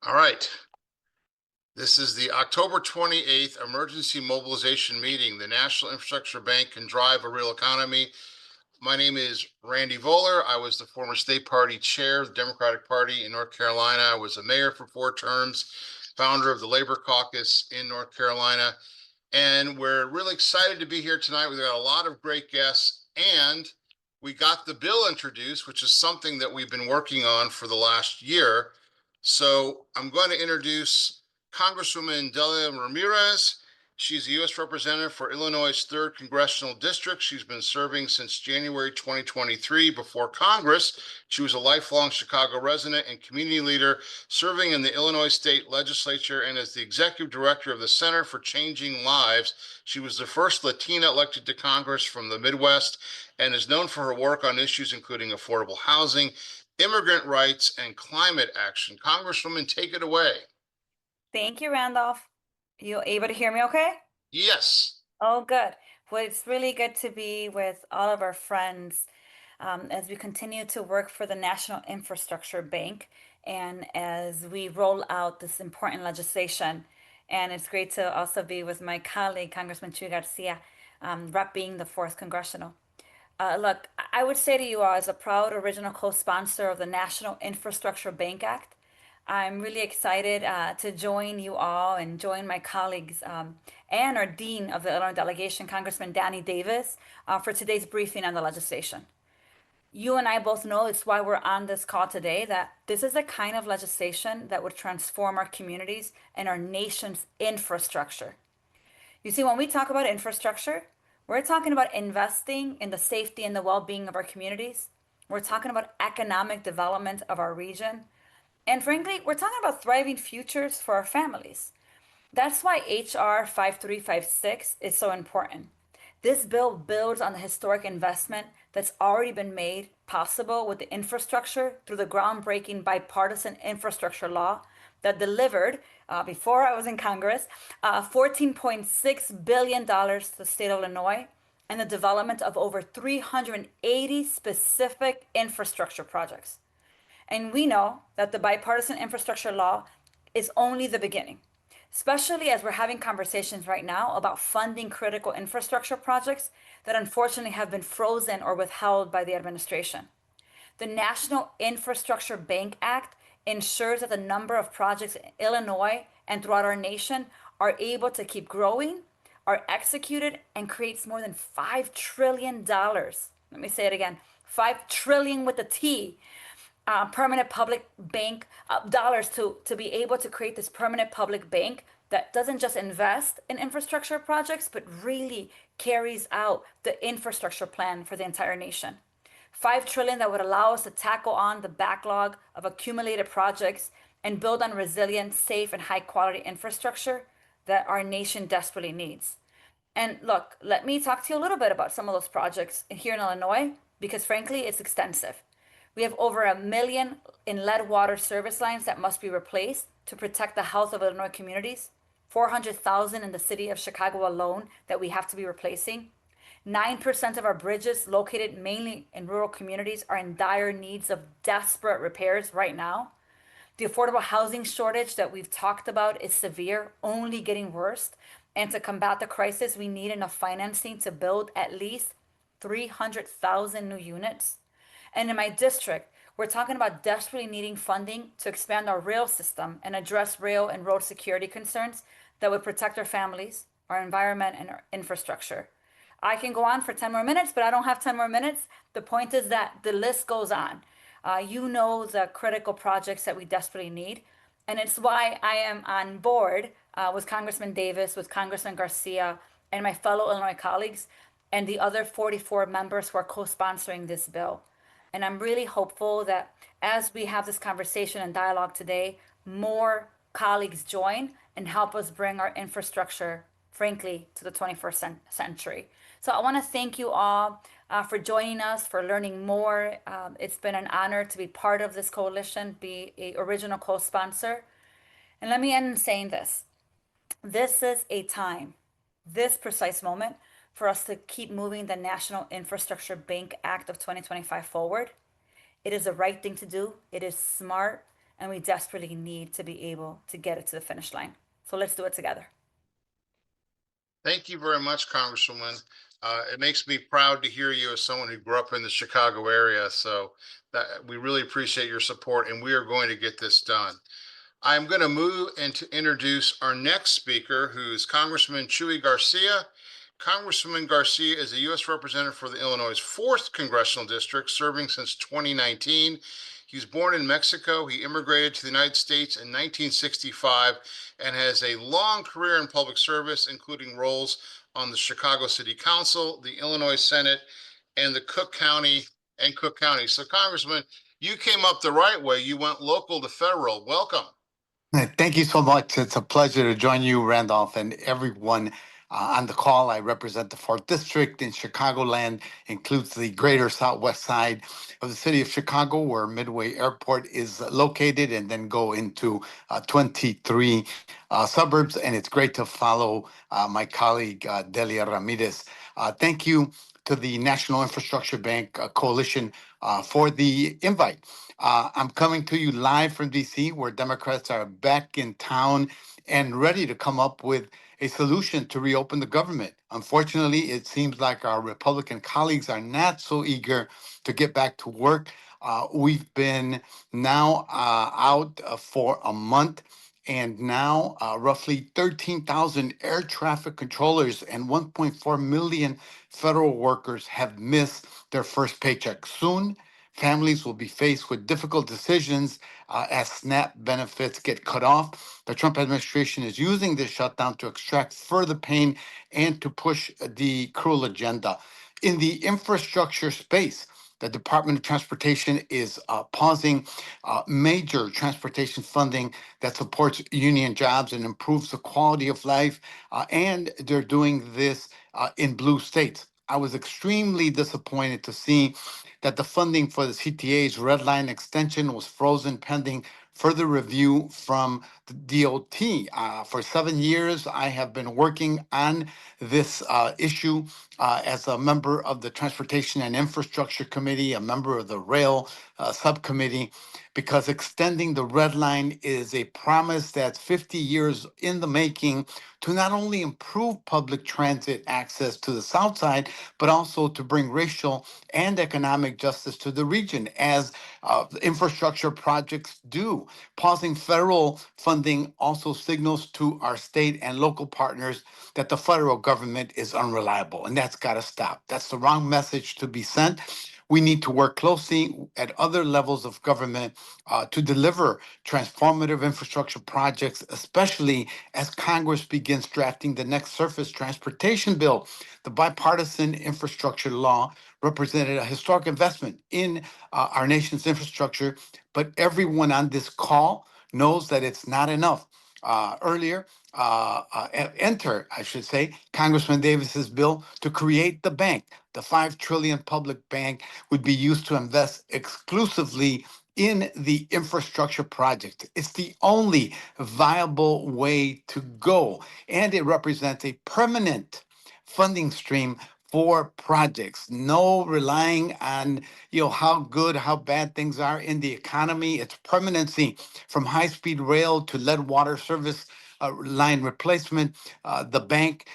All right. This is the October 28th emergency mobilization meeting. The National Infrastructure Bank can drive a real economy. My name is Randy Voller. I was the former state party chair of the Democratic Party in North Carolina. I was a mayor for 4 terms, founder of the Labor Caucus in North Carolina. And we're really excited to be here tonight. We've got a lot of great guests, and we got the bill introduced, which is something that we've been working on for the last year. So I'm going to introduce Congresswoman Delia Ramirez. She's a U.S. Representative for Illinois' 3rd Congressional District. She's been serving since January 2023. Before Congress, she was a lifelong Chicago resident and community leader, serving in the Illinois State Legislature and as the Executive Director of the Center for Changing Lives. She was the first Latina elected to Congress from the Midwest and is known for her work on issues including affordable housing, immigrant rights, and climate action. Congresswoman, take it away. Thank you, Randolph. You able to hear me okay? Yes. Oh, good. Well, it's really good to be with all of our friends as we continue to work for the National Infrastructure Bank and as we roll out this important legislation. And it's great to also be with my colleague, Congressman Chuy Garcia, repping the 4th Congressional. Look, I would say to you all, as a proud original co-sponsor of the National Infrastructure Bank Act, I'm really excited to join you all and join my colleagues and our Dean of the Illinois delegation, Congressman Danny Davis, for today's briefing on the legislation. You and I both know it's why we're on this call today, that this is the kind of legislation that would transform our communities and our nation's infrastructure. You see, when we talk about infrastructure, we're talking about investing in the safety and the well-being of our communities. We're talking about economic development of our region. And frankly, we're talking about thriving futures for our families. That's why HR 5356 is so important. This bill builds on the historic investment that's already been made possible with the infrastructure through the groundbreaking bipartisan infrastructure law that delivered, before I was in Congress, $14.6 billion to the state of Illinois and the development of over 380 specific infrastructure projects. And we know that the bipartisan infrastructure law is only the beginning, especially as we're having conversations right now about funding critical infrastructure projects that unfortunately have been frozen or withheld by the administration. The National Infrastructure Bank Act ensures that the number of projects in Illinois and throughout our nation are able to keep growing, are executed, and creates more than $5 trillion. Let me say it again, 5 trillion with a T. Permanent public bank dollars to be able to create this permanent public bank that doesn't just invest in infrastructure projects, but really carries out the infrastructure plan for the entire nation. 5 trillion that would allow us to tackle on the backlog of accumulated projects and build on resilient, safe, and high quality infrastructure that our nation desperately needs. And look, let me talk to you a little bit about some of those projects here in Illinois, because frankly, it's extensive. We have over 1 million in lead water service lines that must be replaced to protect the health of Illinois communities. 400,000 in the city of Chicago alone that we have to be replacing. 9% of our bridges located mainly in rural communities are in dire needs of desperate repairs right now. The affordable housing shortage that we've talked about is severe, only getting worse. And to combat the crisis, we need enough financing to build at least 300,000 new units. And in my district, we're talking about desperately needing funding to expand our rail system and address rail and road security concerns that would protect our families, our environment, and our infrastructure. I can go on for 10 more minutes, but I don't have 10 more minutes. The point is that the list goes on. You know the critical projects that we desperately need. And it's why I am on board with Congressman Davis, with Congressman Garcia, and my fellow Illinois colleagues, and the other 44 members who are co-sponsoring this bill. And I'm really hopeful that as we have this conversation and dialogue today, more colleagues join and help us bring our infrastructure, frankly, to the 21st century. So I want to thank you all for joining us, for learning more. It's been an honor to be part of this coalition, be an original co-sponsor. And let me end in saying this. This is a time, this precise moment, for us to keep moving the National Infrastructure Bank Act of 2025 forward. It is the right thing to do. It is smart. and we desperately need to be able to get it to the finish line. So let's do it together. Thank you very much, Congresswoman. It makes me proud to hear you as someone who grew up in the Chicago area. So that we really appreciate your support, and we are going to get this done. I'm going to move and to introduce our next speaker, who's Congressman Chuy Garcia. Congressman Garcia is a U.S. Representative for the Illinois' 4th Congressional District, serving since 2019. He was born in Mexico. He immigrated to the United States in 1965 and has a long career in public service, including roles on the Chicago City Council, the Illinois Senate, and the Cook County. So, Congressman, you came up the right way. You went local to federal. Welcome. Thank you so much. It's a pleasure to join you, Randolph, and everyone on the call. I represent the 4th District in Chicagoland, includes the greater southwest side of the city of Chicago, where Midway Airport is located, and then go into 23 suburbs. And it's great to follow my colleague, Delia Ramirez. Thank you to the National Infrastructure Bank Coalition for the invite. I'm coming to you live from DC, where Democrats are back in town and ready to come up with a solution to reopen the government. Unfortunately, it seems like our Republican colleagues are not so eager to get back to work. We've been now out for a month. And now, roughly 13,000 air traffic controllers and 1.4 million federal workers have missed their first paycheck. Soon, families will be faced with difficult decisions as SNAP benefits get cut off. The Trump administration is using this shutdown to extract further pain and to push the cruel agenda. In the infrastructure space, the Department of Transportation is pausing major transportation funding that supports union jobs and improves the quality of life, and they're doing this in blue states. I was extremely disappointed to see that the funding for the CTA's red line extension was frozen pending further review from the DOT. For 7 years, I have been working on this issue as a member of the Transportation and Infrastructure Committee, a member of the Rail Subcommittee, because extending the red line is a promise that's 50 years in the making to not only improve public transit access to the South Side, but also to bring racial and economic justice to the region, as infrastructure projects do. Pausing federal funding also signals to our state and local partners that the federal government is unreliable, and that's got to stop. That's the wrong message to be sent. We need to work closely at other levels of government to deliver transformative infrastructure projects, especially as Congress begins drafting the next surface transportation bill. The bipartisan infrastructure law represented a historic investment in our nation's infrastructure, but everyone on this call knows that it's not enough. Enter, I should say, Congressman Davis's bill to create the bank. The $5 trillion public bank would be used to invest exclusively in the infrastructure project. It's the only viable way to go, and it represents a permanent funding stream for projects. No relying on how good, how bad things are in the economy. It's permanency from high-speed rail to lead water service line replacement. The bank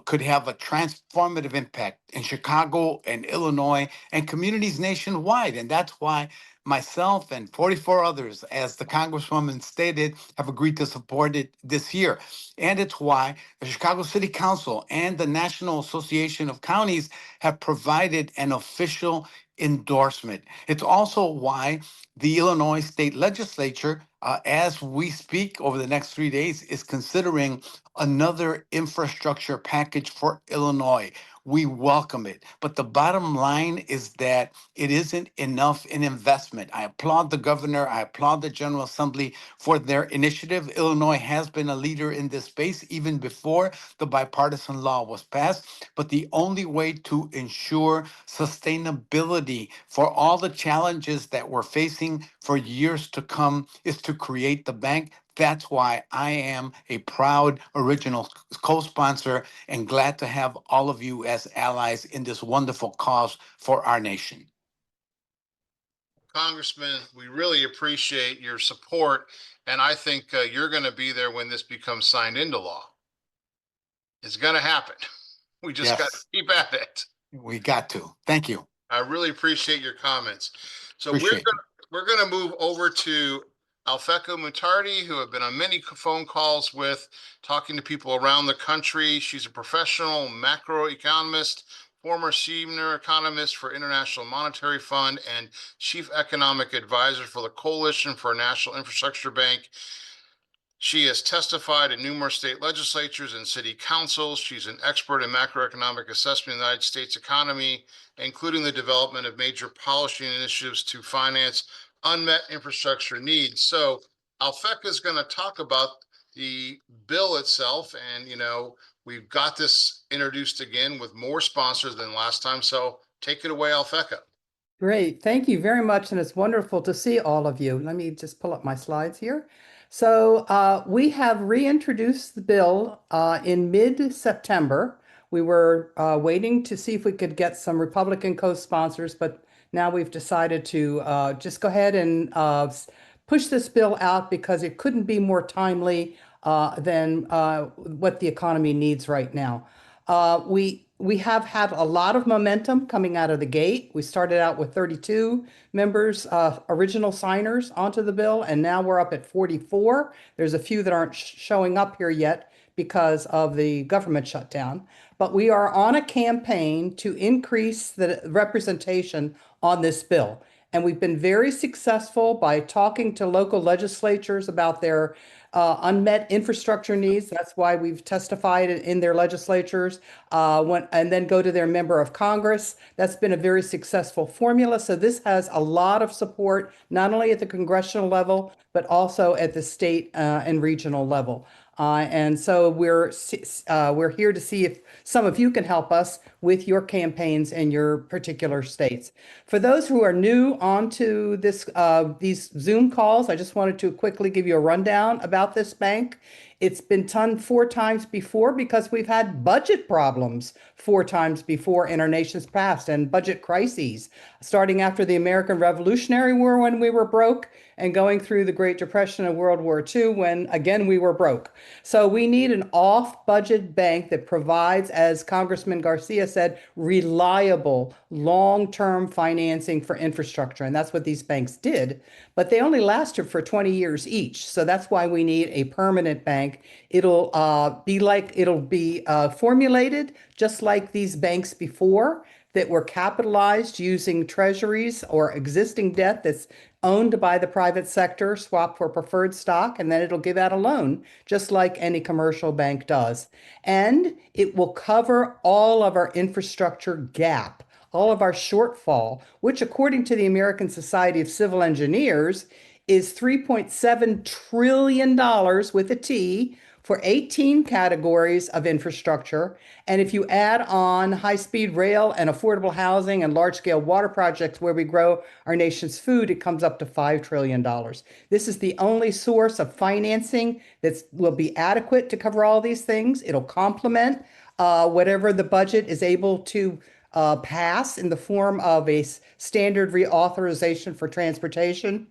could have a transformative impact in Chicago and Illinois and communities nationwide. And that's why myself and 44 others, as the Congresswoman stated, have agreed to support it this year. And it's why the Chicago City Council and the National Association of Counties have provided an official endorsement. It's also why the Illinois State Legislature, as we speak over the next 3 days, is considering another infrastructure package for Illinois. We welcome it. But the bottom line is that it isn't enough in investment. I applaud the governor. I applaud the General Assembly for their initiative. Illinois has been a leader in this space even before the bipartisan law was passed. But the only way to ensure sustainability for all the challenges that we're facing for years to come is to create the bank. That's why I am a proud original co-sponsor and glad to have all of you as allies in this wonderful cause for our nation. Congressman, we really appreciate your support, and I think you're going to be there when this becomes signed into law. It's going to happen. We just got to Yes, keep at it. we got to. Thank you. I really appreciate your comments. So Appreciate it. we're gonna move over to Alfeco Mutardi, who have been on many phone calls with, talking to people around the country. She's a professional macroeconomist, former senior economist for International Monetary Fund, and chief economic advisor for the Coalition for a National Infrastructure Bank. She has testified in numerous state legislatures and city councils. She's an expert in macroeconomic assessment of the United States economy, including the development of major policy initiatives to finance unmet infrastructure needs. So Alfeca is going to talk about the bill itself. And, we've got this introduced again with more sponsors than last time. So take it away, Alfeca. Great. Thank you very much. And it's wonderful to see all of you. Let me just pull up my slides here. So we have reintroduced the bill in mid-September. We were waiting to see if we could get some Republican co-sponsors, but now we've decided to just go ahead and push this bill out because it couldn't be more timely than what the economy needs right now. We have had a lot of momentum coming out of the gate. We started out with 32 members, original signers onto the bill, and now we're up at 44. There's a few that aren't showing up here yet because of the government shutdown. But we are on a campaign to increase the representation on this bill. And we've been very successful by talking to local legislatures about their unmet infrastructure needs. That's why we've testified in their legislatures and then go to their member of Congress. That's been a very successful formula. So this has a lot of support, not only at the congressional level, but also at the state and regional level. And so we're here to see if some of you can help us with your campaigns in your particular states. For those who are new onto these Zoom calls, I just wanted to quickly give you a rundown about this bank. It's been done 4 times before because we've had budget problems 4 times before in our nation's past and budget crises, starting after the American Revolutionary War when we were broke and going through the Great Depression and World War II when, again, we were broke. So we need an off-budget bank that provides, as Congressman Garcia said, reliable, long-term financing for infrastructure. And that's what these banks did. But they only lasted for 20 years each. So that's why we need a permanent bank. It'll be formulated just like these banks before that were capitalized using treasuries or existing debt that's owned by the private sector, swapped for preferred stock, and then it'll give out a loan, just like any commercial bank does. And it will cover all of our infrastructure gap, all of our shortfall, which according to the American Society of Civil Engineers is $3.7 trillion with a T for 18 categories of infrastructure. And if you add on high-speed rail and affordable housing and large-scale water projects where we grow our nation's food, it comes up to $5 trillion. This is the only source of financing that will be adequate to cover all these things. It'll complement whatever the budget is able to pass in the form of a standard reauthorization for transportation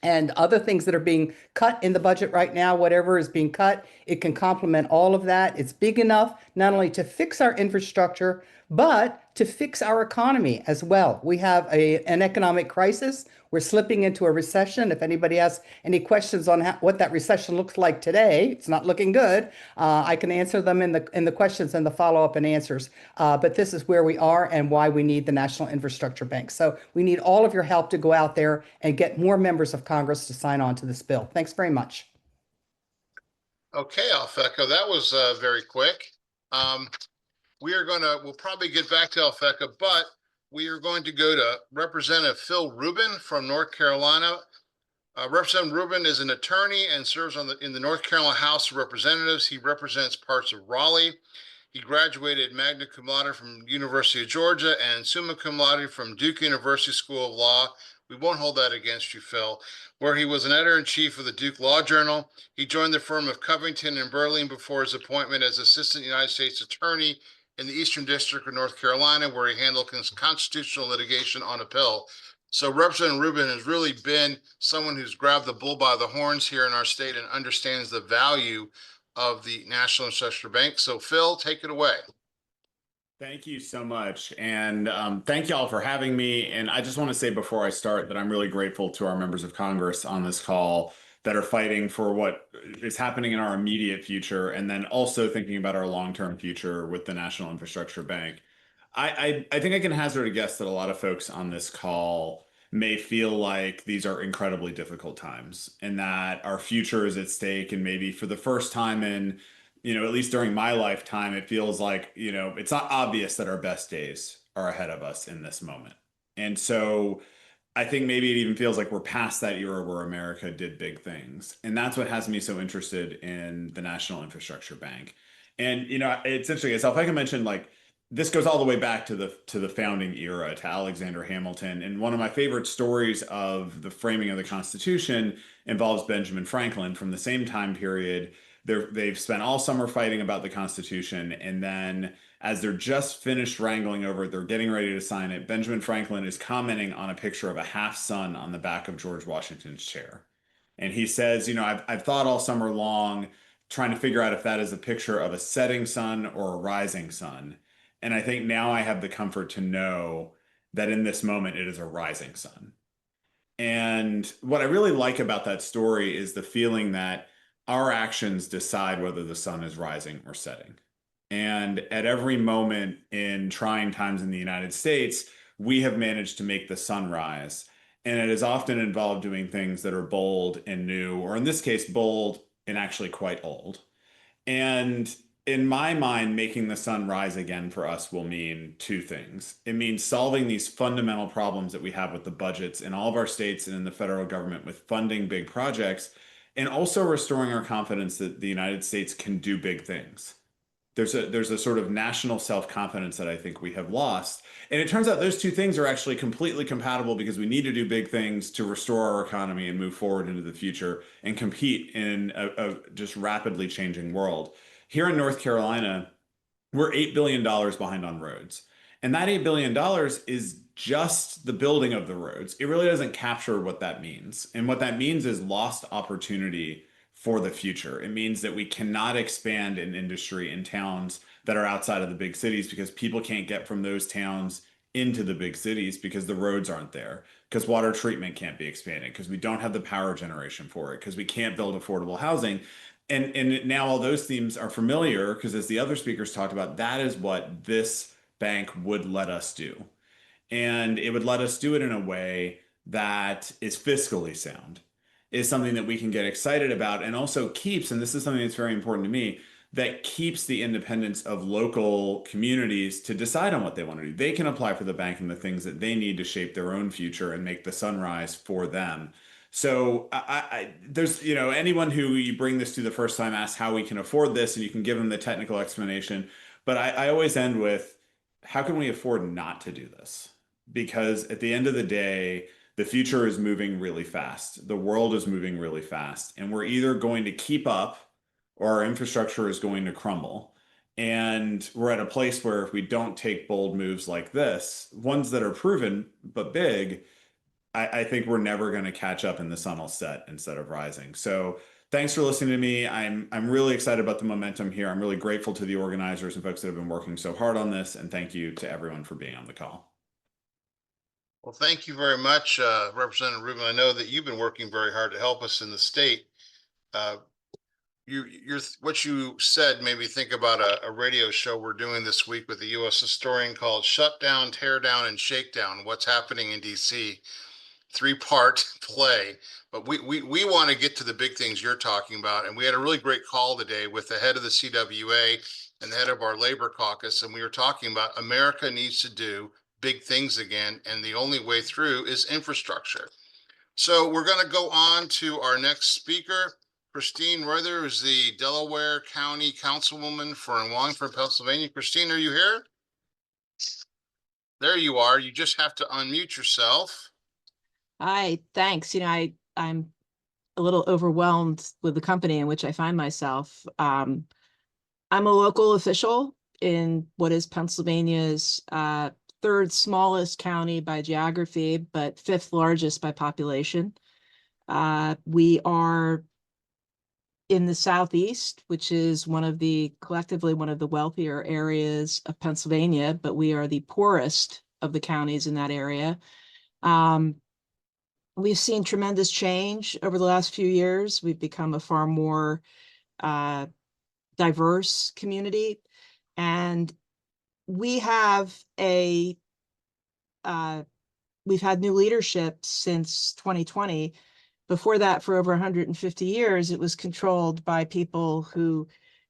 and other things that are being cut in the budget right now. Whatever is being cut, it can complement all of that. It's big enough not only to fix our infrastructure, but to fix our economy as well. We have an economic crisis. We're slipping into a recession. If anybody has any questions on what that recession looks like today, it's not looking good. I can answer them in the questions and the follow-up and answers. But this is where we are and why we need the National Infrastructure Bank. So we need all of your help to go out there and get more members of Congress to sign on to this bill. Thanks very much. Okay, Alfeca, that was very quick. We'll probably get back to Alfeca, but we are going to go to Representative Phil Rubin from North Carolina. Representative Rubin is an attorney and serves in the North Carolina House of Representatives. He represents parts of Raleigh. He graduated magna cum laude from University of Georgia and summa cum laude from Duke University School of Law. We won't hold that against you, Phil, where he was an editor-in-chief of the Duke Law Journal. He joined the firm of Covington and Burling before his appointment as Assistant United States Attorney in the Eastern District of North Carolina, where he handled constitutional litigation on appeal. So Representative Rubin has really been someone who's grabbed the bull by the horns here in our state and understands the value of the National Infrastructure Bank. So Phil, take it away. Thank you so much. And thank you all for having me. And I just want to say before I start that I'm really grateful to our members of Congress on this call that are fighting for what is happening in our immediate future, and then also thinking about our long-term future with the National Infrastructure Bank. I think I can hazard a guess that a lot of folks on this call may feel like these are incredibly difficult times and that our future is at stake. And maybe for the first time in, at least during my lifetime, it feels like, it's not obvious that our best days are ahead of us in this moment. And so I think maybe it even feels like we're past that era where America did big things. And that's what has me so interested in the National Infrastructure Bank. And, it's interesting. If I can mention, like, this goes all the way back to the founding era, to Alexander Hamilton. And one of my favorite stories of the framing of the Constitution involves Benjamin Franklin from the same time period. They've spent all summer fighting about the Constitution. And then as they're just finished wrangling over it, they're getting ready to sign it. Benjamin Franklin is commenting on a picture of a half sun on the back of George Washington's chair. And he says, I've thought all summer long, trying to figure out if that is a picture of a setting sun or a rising sun. And I think now I have the comfort to know that in this moment, it is a rising sun. And what I really like about that story is the feeling that our actions decide whether the sun is rising or setting. And at every moment in trying times in the United States, we have managed to make the sun rise. And it has often involved doing things that are bold and new, or in this case, bold and actually quite old. And in my mind, making the sun rise again for us will mean two things. It means solving these fundamental problems that we have with the budgets in all of our states and in the federal government with funding big projects, and also restoring our confidence that the United States can do big things. There's a sort of national self-confidence that I think we have lost. And it turns out those two things are actually completely compatible, because we need to do big things to restore our economy and move forward into the future and compete in a just rapidly changing world. Here in North Carolina, we're $8 billion behind on roads. And that $8 billion is just the building of the roads. It really doesn't capture what that means. And what that means is lost opportunity for the future. It means that we cannot expand an industry in towns that are outside of the big cities, because people can't get from those towns into the big cities because the roads aren't there, because water treatment can't be expanded, because we don't have the power generation for it, because we can't build affordable housing. And now all those themes are familiar, because as the other speakers talked about, that is what this bank would let us do. And it would let us do it in a way that is fiscally sound, is something that we can get excited about, and also keeps, and this is something that's very important to me, that keeps the independence of local communities to decide on what they want to do. They can apply for the bank and the things that they need to shape their own future and make the sunrise for them. So there's, anyone who you bring this to the first time asks how we can afford this, and you can give them the technical explanation. But I always end with, how can we afford not to do this? Because at the end of the day, the future is moving really fast. The world is moving really fast. And we're either going to keep up, or our infrastructure is going to crumble. And we're at a place where if we don't take bold moves like this, ones that are proven but big, I think we're never going to catch up, and the sun will set instead of rising. So thanks for listening to me. I'm really excited about the momentum here. I'm really grateful to the organizers and folks that have been working so hard on this. And thank you to everyone for being on the call. Well, thank you very much, Representative Rubin. I know that you've been working very hard to help us in the state. What you said made me think about a radio show we're doing this week with a U.S. historian called Shut Down, Tear Down, and Shakedown: What's Happening in D.C. 3-part play. But we want to get to the big things you're talking about. And we had a really great call today with the head of the CWA and the head of our labor caucus. And we were talking about America needs to do big things again. And the only way through is infrastructure. So we're going to go on to our next speaker. Christine Ruther is the Delaware County Councilwoman for Wallingford, Pennsylvania. Christine, are you here? There you are. You just have to unmute yourself. Hi, thanks. I'm a little overwhelmed with the company in which I find myself. I'm a local official in what is Pennsylvania's third smallest county by geography, but fifth largest by population. We are in the southeast, which is collectively one of the wealthier areas of Pennsylvania, but we are the poorest of the counties in that area. We've seen tremendous change over the last few years. We've become a far more diverse community, and we have we've had new leadership since 2020. Before that, for over 150 years, it was controlled by people who,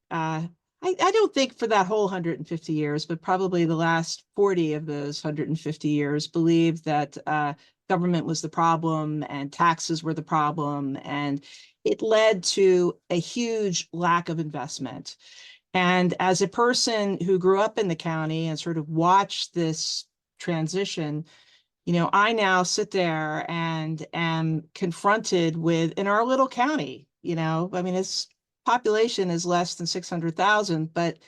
I don't think for that whole 150 years, but probably the last 40 of those 150 years, believed that government was the problem and taxes were the problem. And it led to a huge lack of investment. And as a person who grew up in the county and sort of watched this transition, I now sit there and am confronted with, in our little county, I mean, its population is less than 600,000, but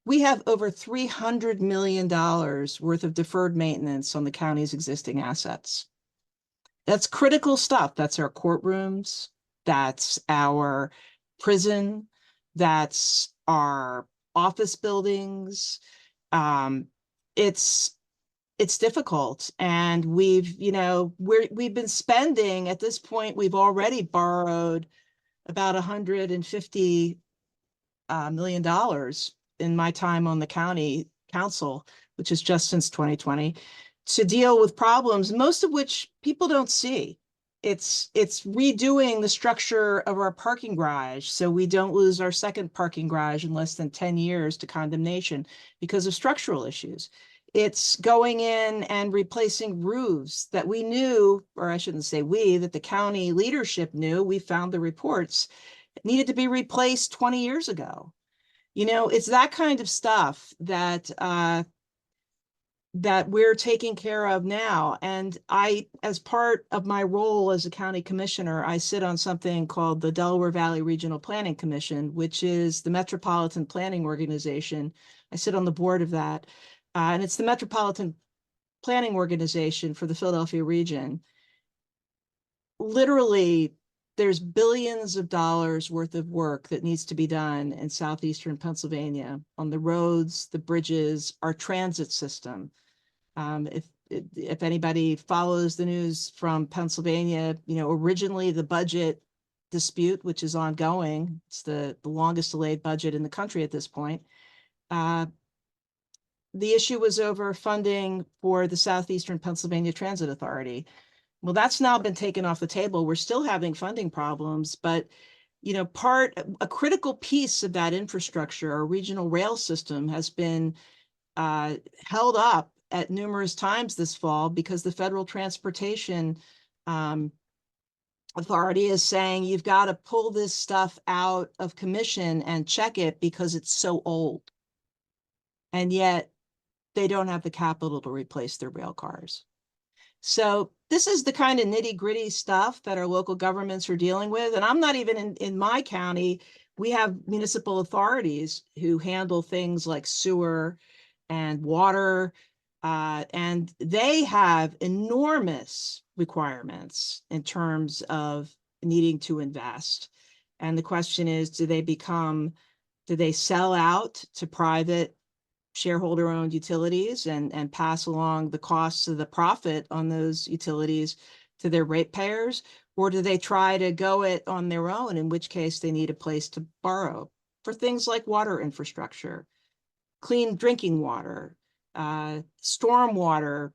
we have over $300 million worth of deferred maintenance on the county's existing assets. That's critical stuff. That's our courtrooms. That's our prison. That's our office buildings. It's difficult. And we've been spending, at this point, we've already borrowed about $150 million in my time on the county council, which is just since 2020, to deal with problems, most of which people don't see. It's redoing the structure of our parking garage so we don't lose our second parking garage in less than 10 years to condemnation because of structural issues. It's going in and replacing roofs that we knew, or I shouldn't say we, that the county leadership knew, we found the reports, needed to be replaced 20 years ago. It's that kind of stuff that that we're taking care of now. And I, as part of my role as a county commissioner, I sit on something called the Delaware Valley Regional Planning Commission, which is the metropolitan planning organization. I sit on the board of that. And it's the metropolitan planning organization for the Philadelphia region. Literally, there's billions of dollars worth of work that needs to be done in southeastern Pennsylvania on the roads, the bridges, our transit system. If anybody follows the news from Pennsylvania, originally the budget dispute, which is ongoing, it's the longest delayed budget in the country at this point. The issue was over funding for the Southeastern Pennsylvania Transit Authority. Well, that's now been taken off the table. We're still having funding problems, but a critical piece of that infrastructure, our regional rail system, has been held up at numerous times this fall because the Federal Transportation Authority is saying you've got to pull this stuff out of commission and check it because it's so old. And yet they don't have the capital to replace their rail cars. So this is the kind of nitty-gritty stuff that our local governments are dealing with. And I'm not even in my county. We have municipal authorities who handle things like sewer and water, and they have enormous requirements in terms of needing to invest. And the question is, do they sell out to private shareholder-owned utilities and pass along the costs of the profit on those utilities to their ratepayers? Or do they try to go it on their own, in which case they need a place to borrow for things like water infrastructure, clean drinking water, stormwater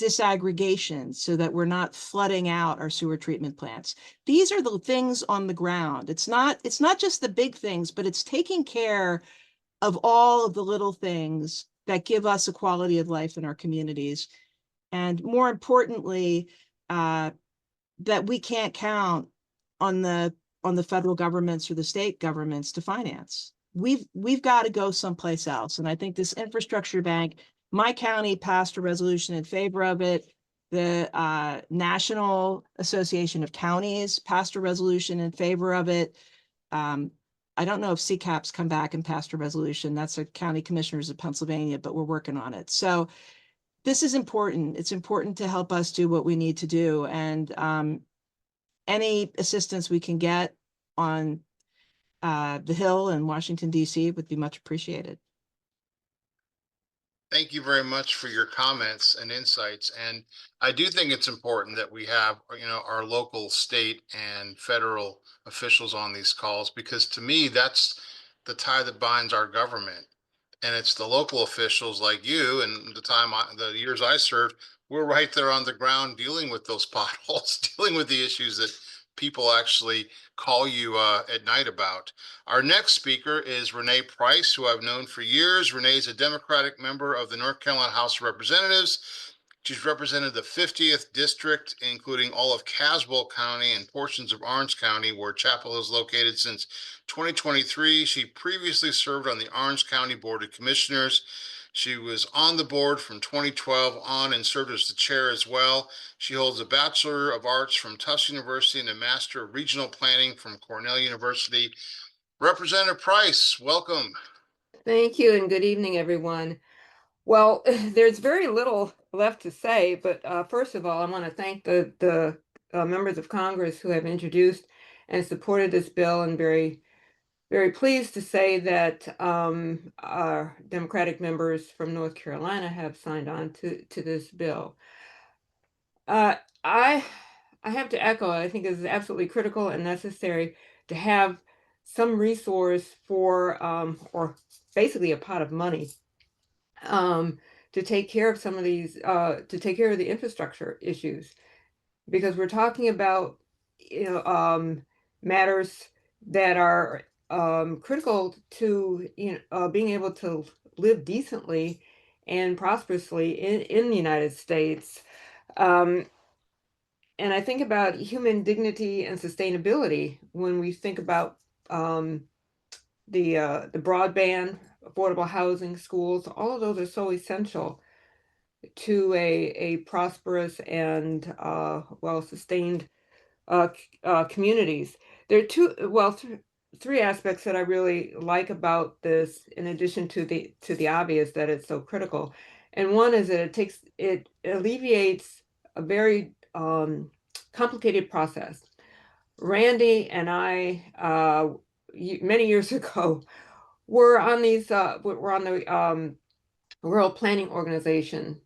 disaggregation so that we're not flooding out our sewer treatment plants. These are the things on the ground. It's not just the big things, but it's taking care of all of the little things that give us a quality of life in our communities. And more importantly, that we can't count on the federal governments or the state governments to finance. We've got to go someplace else. And I think this infrastructure bank, my county passed a resolution in favor of it. The National Association of Counties passed a resolution in favor of it. I don't know if CCAP's come back and passed a resolution. That's the county commissioners of Pennsylvania, but we're working on it. So this is important. It's important to help us do what we need to do. And any assistance we can get on the Hill and Washington, D.C. would be much appreciated. Thank you very much for your comments and insights. And I do think it's important that we have, our local, state, and federal officials on these calls, because to me, that's the tie that binds our government. And it's the local officials like you and the years I served, we're right there on the ground dealing with those potholes, dealing with the issues that people actually call you at night about. Our next speaker is Renee Price, who I've known for years. Renee is a Democratic member of the North Carolina House of Representatives. She's represented the 50th district, including all of Caswell County and portions of Orange County, where Chapel is located, since 2023. She previously served on the Orange County Board of Commissioners. She was on the board from 2012 on and served as the chair as well. She holds a Bachelor of Arts from Tufts University and a Master of Regional Planning from Cornell University. Representative Price, welcome. Thank you and good evening, everyone. Well, there's very little left to say, but first of all, I want to thank the members of Congress who have introduced and supported this bill, and very pleased to say that our Democratic members from North Carolina have signed on to this bill. I have to echo, I think it is absolutely critical and necessary to have some resource for, or basically a pot of money, to take care of some of these, to take care of the infrastructure issues, because we're talking about, matters that are critical to being able to live decently and prosperously in the United States. And I think about human dignity and sustainability when we think about the broadband, affordable housing, schools. All of those are so essential to a prosperous and well-sustained communities. There are three aspects that I really like about this, in addition to the obvious that it's so critical. And one is that it alleviates a very complicated process. Randy and I, many years ago, were on the Rural Planning Organization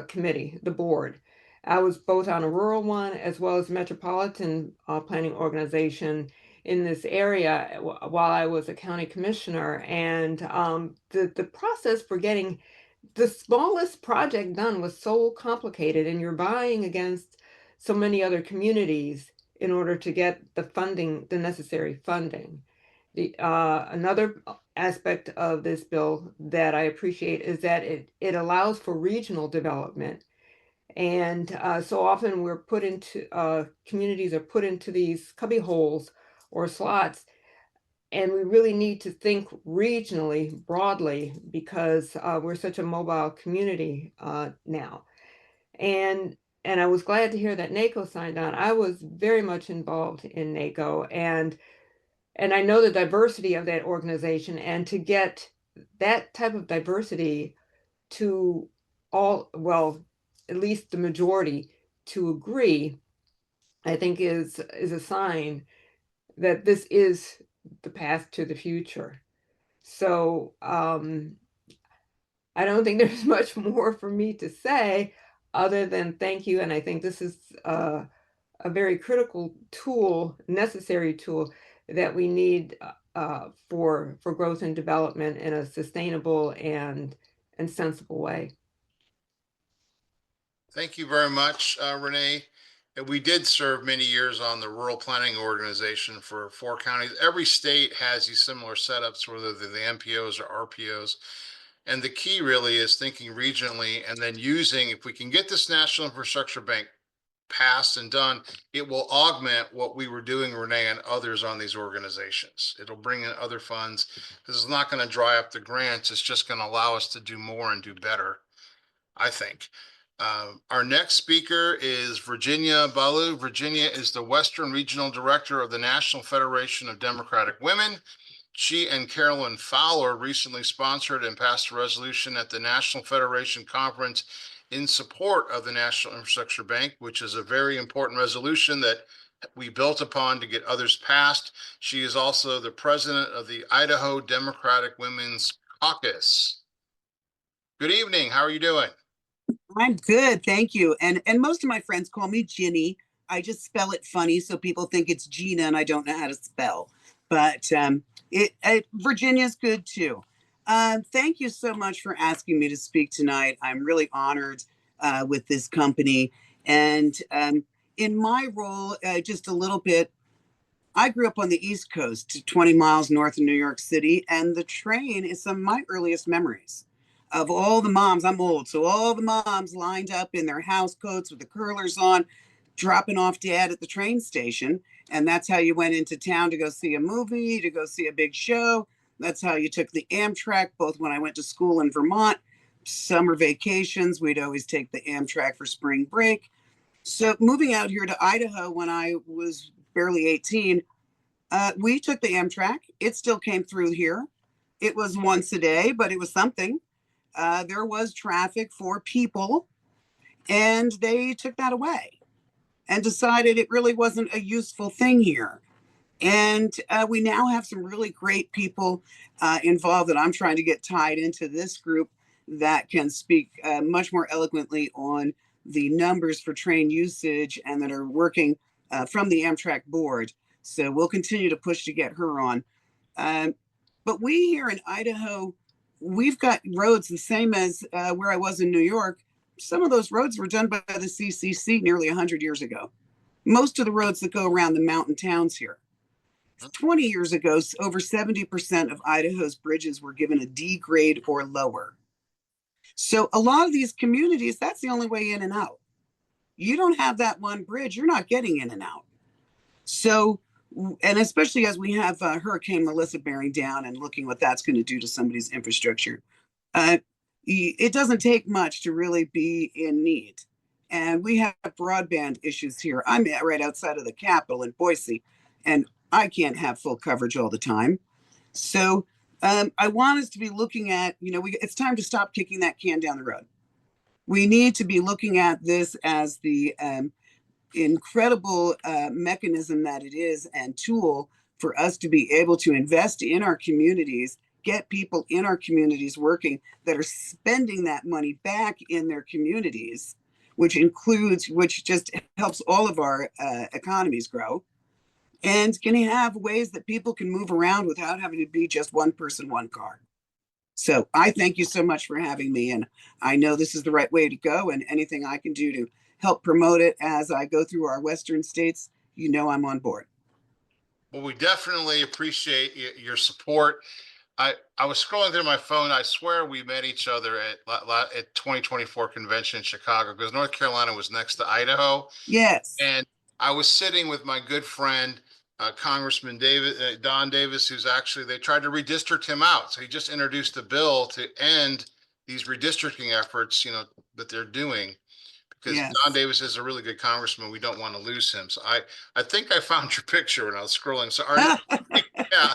committee, the board. I was both on a rural one as well as metropolitan planning organization in this area while I was a county commissioner. And the process for getting the smallest project done was so complicated, and you're vying against so many other communities in order to get the funding, the necessary funding. Another aspect of this bill that I appreciate is that it allows for regional development. And so often we're put into, communities are put into these cubby holes or slots, and we really need to think regionally, broadly, because we're such a mobile community now. And I was glad to hear that NACO signed on. I was very much involved in NACO, and I know the diversity of that organization, and to get that type of diversity to at least the majority to agree, I think is a sign that this is the path to the future. So I don't think there's much more for me to say other than thank you. And I think this is a very critical tool, necessary tool that we need for growth and development in a sustainable and sensible way. Thank you very much, Renee. And we did serve many years on the Rural Planning Organization for 4 counties. Every state has these similar setups, whether they're the MPOs or RPOs. And the key really is thinking regionally, and then using, if we can get this National Infrastructure Bank passed and done, it will augment what we were doing, Renee, and others on these organizations. It'll bring in other funds. This is not going to dry up the grants. It's just going to allow us to do more and do better, I think. Our next speaker is Virginia Balu. Virginia is the Western Regional Director of the National Federation of Democratic Women. She and Carolyn Fowler recently sponsored and passed a resolution at the National Federation Conference in support of the National Infrastructure Bank, which is a very important resolution that we built upon to get others passed. She is also the president of the Idaho Democratic Women's Caucus. Good evening. How are you doing? I'm good, thank you. And most of my friends call me Ginny. I just spell it funny so people think it's Gina and I don't know how to spell. But Virginia's good too. Thank you so much for asking me to speak tonight. I'm really honored with this company. And in my role, just a little bit, I grew up on the East Coast, 20 miles north of New York City, and the train is some of my earliest memories of all the moms. I'm old, so all the moms lined up in their house coats with the curlers on, dropping off dad at the train station. And that's how you went into town to go see a movie, to go see a big show. That's how you took the Amtrak, both when I went to school in Vermont, summer vacations, we'd always take the Amtrak for spring break. So moving out here to Idaho when I was barely 18, we took the Amtrak. It still came through here. It was once a day, but it was something. There was traffic for people, and they took that away and decided it really wasn't a useful thing here. And we now have some really great people involved that I'm trying to get tied into this group that can speak much more eloquently on the numbers for train usage and that are working from the Amtrak board. So we'll continue to push to get her on. But we here in Idaho, we've got roads the same as where I was in New York. Some of those roads were done by the CCC nearly 100 years ago. Most of the roads that go around the mountain towns here. 20 years ago, over 70% of Idaho's bridges were given a D grade or lower. So a lot of these communities, that's the only way in and out. You don't have that one bridge, you're not getting in and out. So, and especially as we have Hurricane Melissa bearing down and looking what that's going to do to somebody's infrastructure. It doesn't take much to really be in need. And we have broadband issues here. I'm right outside of the Capitol in Boise, and I can't have full coverage all the time. So I want us to be looking at, it's time to stop kicking that can down the road. We need to be looking at this as the incredible mechanism that it is and tool for us to be able to invest in our communities, get people in our communities working that are spending that money back in their communities, which just helps all of our economies grow, and can have ways that people can move around without having to be just one person, one car. So I thank you so much for having me. And I know this is the right way to go, and anything I can do to help promote it as I go through our Western states, I'm on board. Well, we definitely appreciate your support. I was scrolling through my phone. I swear we met each other at 2024 convention in Chicago, because North Carolina was next to Idaho. Yes. And I was sitting with my good friend, Congressman Don Davis, who's actually, they tried to redistrict him out. So he just introduced a bill to end these redistricting efforts, that they're doing. Because yes. Don Davis is a really good congressman. We don't want to lose him. So I think I found your picture when I was scrolling. So yeah,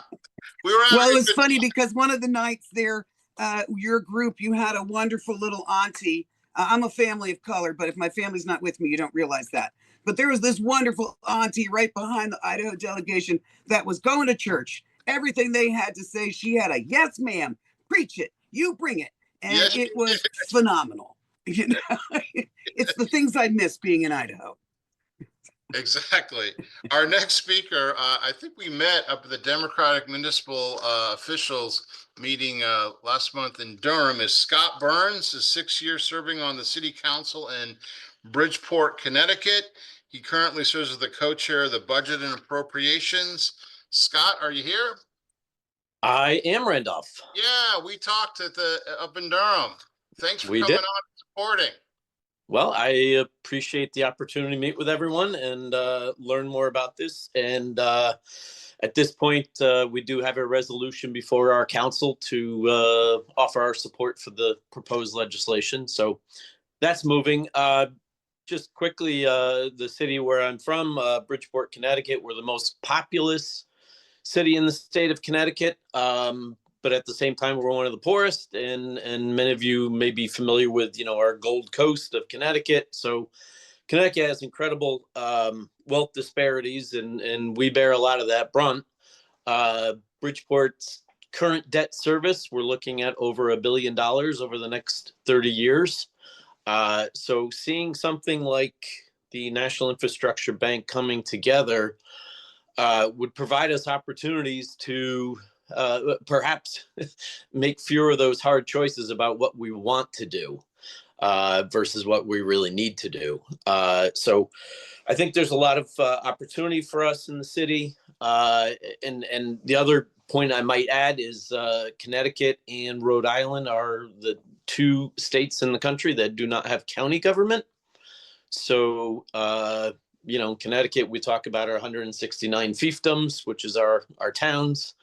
we were. Well, it was funny because one of the nights there, your group, you had a wonderful little auntie. I'm a family of color, but if my family's not with me, you don't realize that. But there was this wonderful auntie right behind the Idaho delegation that was going to church. Everything they had to say, she had a yes, ma'am, preach it, you bring it. And yes. It was phenomenal. It's the things I miss being in Idaho. Exactly. Our next speaker, I think we met up at the Democratic Municipal Officials meeting last month in Durham, is Scott Burns, is 6 years serving on the City Council in Bridgeport, Connecticut. He currently serves as the co-chair of the Budget and Appropriations. Scott, are you here? I am, Randolph. Yeah, we talked up in Durham. Thanks for coming on and supporting. Well, I appreciate the opportunity to meet with everyone and learn more about this. And at this point, we do have a resolution before our council to offer our support for the proposed legislation. So that's moving. Just quickly, the city where I'm from, Bridgeport, Connecticut, we're the most populous city in the state of Connecticut. But at the same time, we're one of the poorest, and many of you may be familiar with, our Gold Coast of Connecticut. So Connecticut has incredible wealth disparities, and we bear a lot of that brunt. Bridgeport's current debt service, we're looking at over $1 billion over the next 30 years. So seeing something like the National Infrastructure Bank coming together would provide us opportunities to perhaps make fewer of those hard choices about what we want to do versus what we really need to do. So I think there's a lot of opportunity for us in the city. And the other point I might add is Connecticut and Rhode Island are the 2 states in the country that do not have county government. So, Connecticut, we talk about our 169 fiefdoms, which is our towns.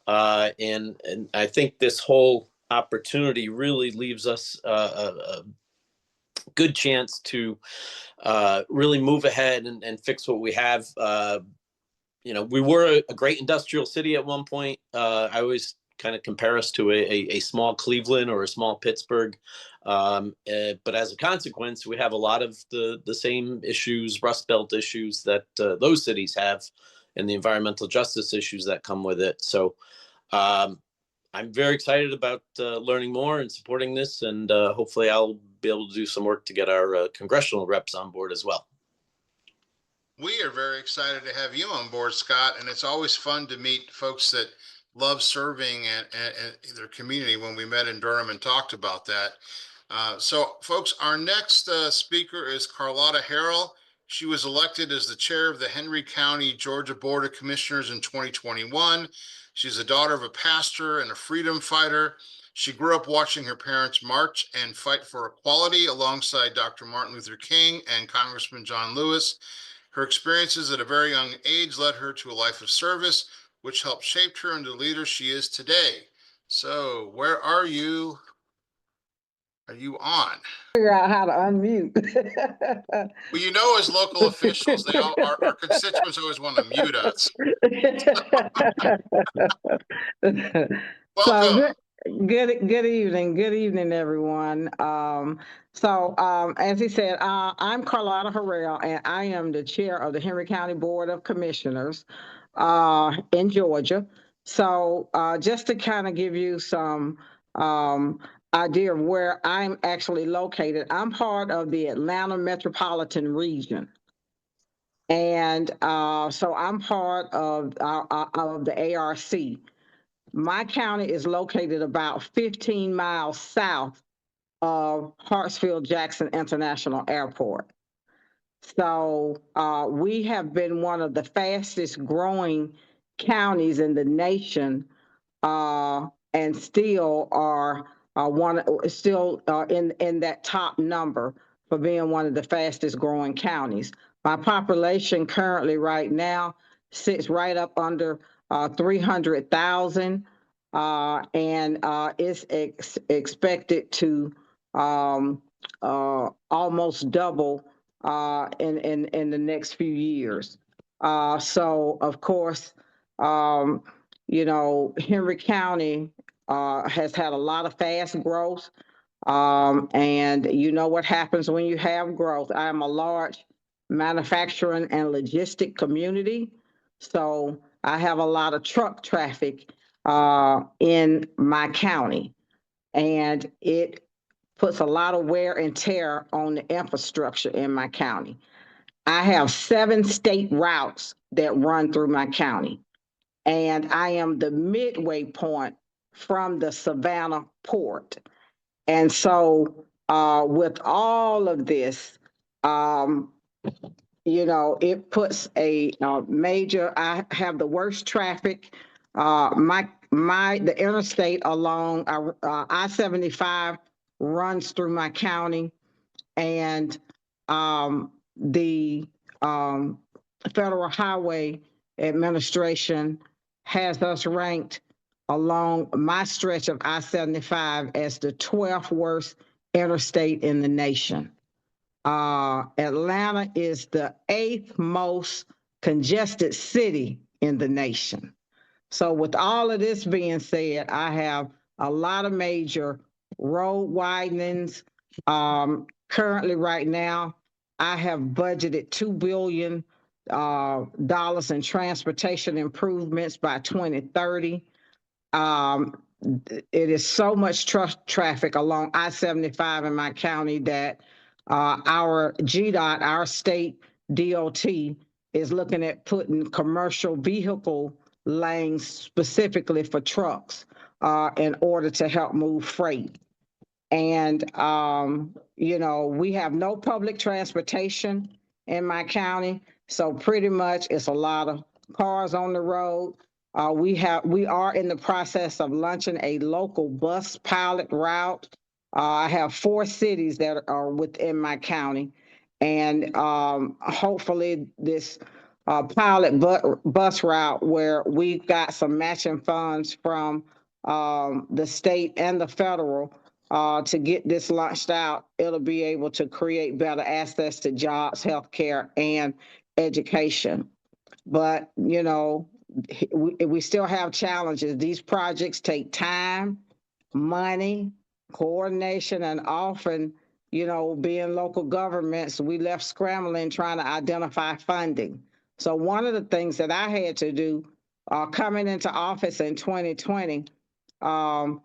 And I think this whole opportunity really leaves us a good chance to really move ahead and fix what we have. We were a great industrial city at one point. I always kind of compare us to a small Cleveland or a small Pittsburgh. But as a consequence, we have a lot of the same issues, Rust Belt issues that those cities have, and the environmental justice issues that come with it. So I'm very excited about learning more and supporting this, and hopefully I'll be able to do some work to get our congressional reps on board as well. We are very excited to have you on board, Scott, and it's always fun to meet folks that love serving and their community. When we met in Durham and talked about that. So folks, our next speaker is Carlotta Harrell. She was elected as the chair of the Henry County, Georgia Board of Commissioners in 2021. She's the daughter of a pastor and a freedom fighter. She grew up watching her parents march and fight for equality alongside Dr. Martin Luther King and Congressman John Lewis. Her experiences at a very young age led her to a life of service, which helped shape her into the leader she is today. So where are you? Are you on? Figure out how to unmute. Well, as local officials, our constituents always want to mute us. Welcome. So good evening, everyone. As he said, I'm Carlotta Harrell, and I am the chair of the Henry County Board of Commissioners in Georgia. So just to kind of give you some idea of where I'm actually located, I'm part of the Atlanta metropolitan region. And so I'm part of the ARC. My county is located about 15 miles south of Hartsfield-Jackson International Airport. So we have been one of the fastest growing counties in the nation, and still are in that top number for being one of the fastest growing counties. My population currently right now sits right up under 300,000, and is expected to almost double in the next few years. So of course, Henry County has had a lot of fast growth, and you know what happens when you have growth. I am a large manufacturing and logistic community, so I have a lot of truck traffic in my county, and it puts a lot of wear and tear on the infrastructure in my county. I have 7 state routes that run through my county, and I am the midway point from the Savannah port. And so with all of this, it puts a major, I have the worst traffic. The interstate along I-75 runs through my county, and the Federal Highway Administration has us ranked along my stretch of I-75 as the 12th worst interstate in the nation. Atlanta is the 8th most congested city in the nation. So with all of this being said, I have a lot of major road widenings. Currently right now, I have budgeted $2 billion in transportation improvements by 2030. It is so much traffic along I-75 in my county that our GDOT, our state DOT, is looking at putting commercial vehicle lanes specifically for trucks in order to help move freight. And, you know, we have no public transportation in my county. So pretty much it's a lot of cars on the road. We are in the process of launching a local bus pilot route. I have 4 cities that are within my county. And hopefully this pilot bus route where we've got some matching funds from the state and the federal to get this launched out, it'll be able to create better access to jobs, healthcare, and education. But, you know, we still have challenges. These projects take time, money, coordination, and often, you know, being local governments, we left scrambling trying to identify funding. So one of the things that I had to do coming into office in 2020, I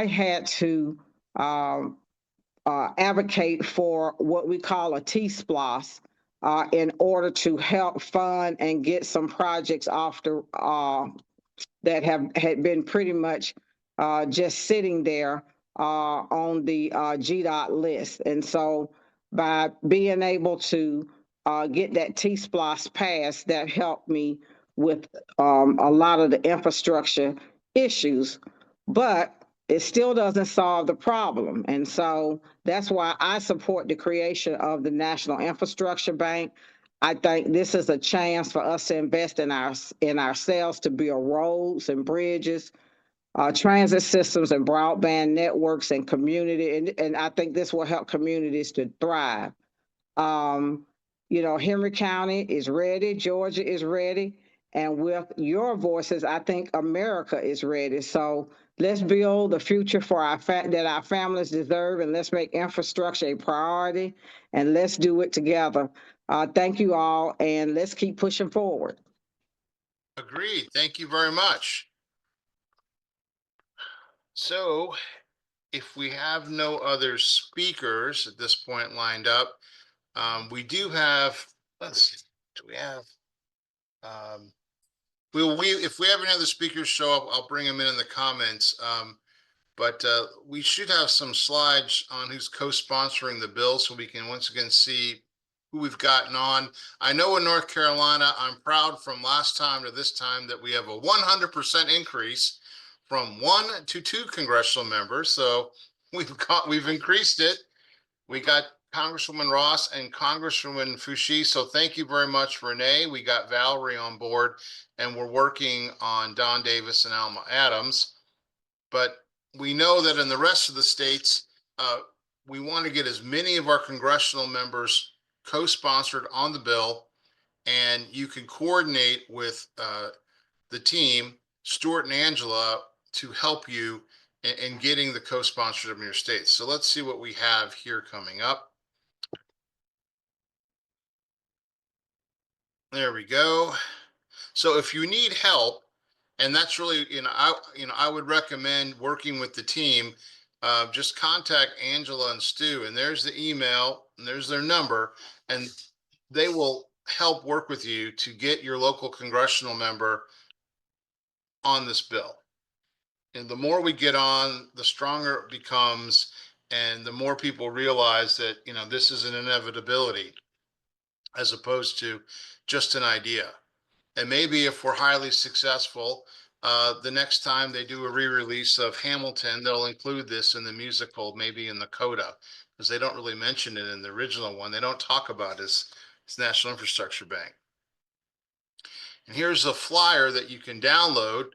had to advocate for what we call a T-SPLOS in order to help fund and get some projects off the that had been pretty much just sitting there on the GDOT list. And so by being able to get that T-SPLOS passed, that helped me with a lot of the infrastructure issues. But it still doesn't solve the problem. And so that's why I support the creation of the National Infrastructure Bank. I think this is a chance for us to invest in ourselves to build roads and bridges, transit systems and broadband networks and community. And I think this will help communities to thrive. You know, Henry County is ready, Georgia is ready. And with your voices, I think America is ready. So let's build the future for that our families deserve, and let's make infrastructure a priority, and let's do it together. Thank you all, and let's keep pushing forward. Agreed. Thank you very much. So if we have no other speakers at this point lined up, we do have, let's see, do we have, if we have any other speakers show up, I'll bring them in the comments. But we should have some slides on who's co-sponsoring the bill so we can once again see who we've gotten on. I know in North Carolina, I'm proud from last time to this time that we have a 100% increase from 1 to 2 congressional members. So we've increased it. We got Congresswoman Ross and Congresswoman Foushee. So thank you very much, Renee. We got Valerie on board, and we're working on Don Davis and Alma Adams. But we know that in the rest of the states, we want to get as many of our congressional members co-sponsored on the bill, and you can coordinate with the team, Stuart and Angela, to help you in getting the co-sponsorship in your states. So let's see what we have here coming up. There we go. So if you need help, and that's really, I would recommend working with the team. Just contact Angela and Stu, and there's the email, and there's their number, and they will help work with you to get your local congressional member on this bill. And the more we get on, the stronger it becomes, and the more people realize that, this is an inevitability as opposed to just an idea. And maybe if we're highly successful, the next time they do a re-release of Hamilton, they'll include this in the musical, maybe in the coda, because they don't really mention it in the original one. They don't talk about this National Infrastructure Bank. And here's a flyer that you can download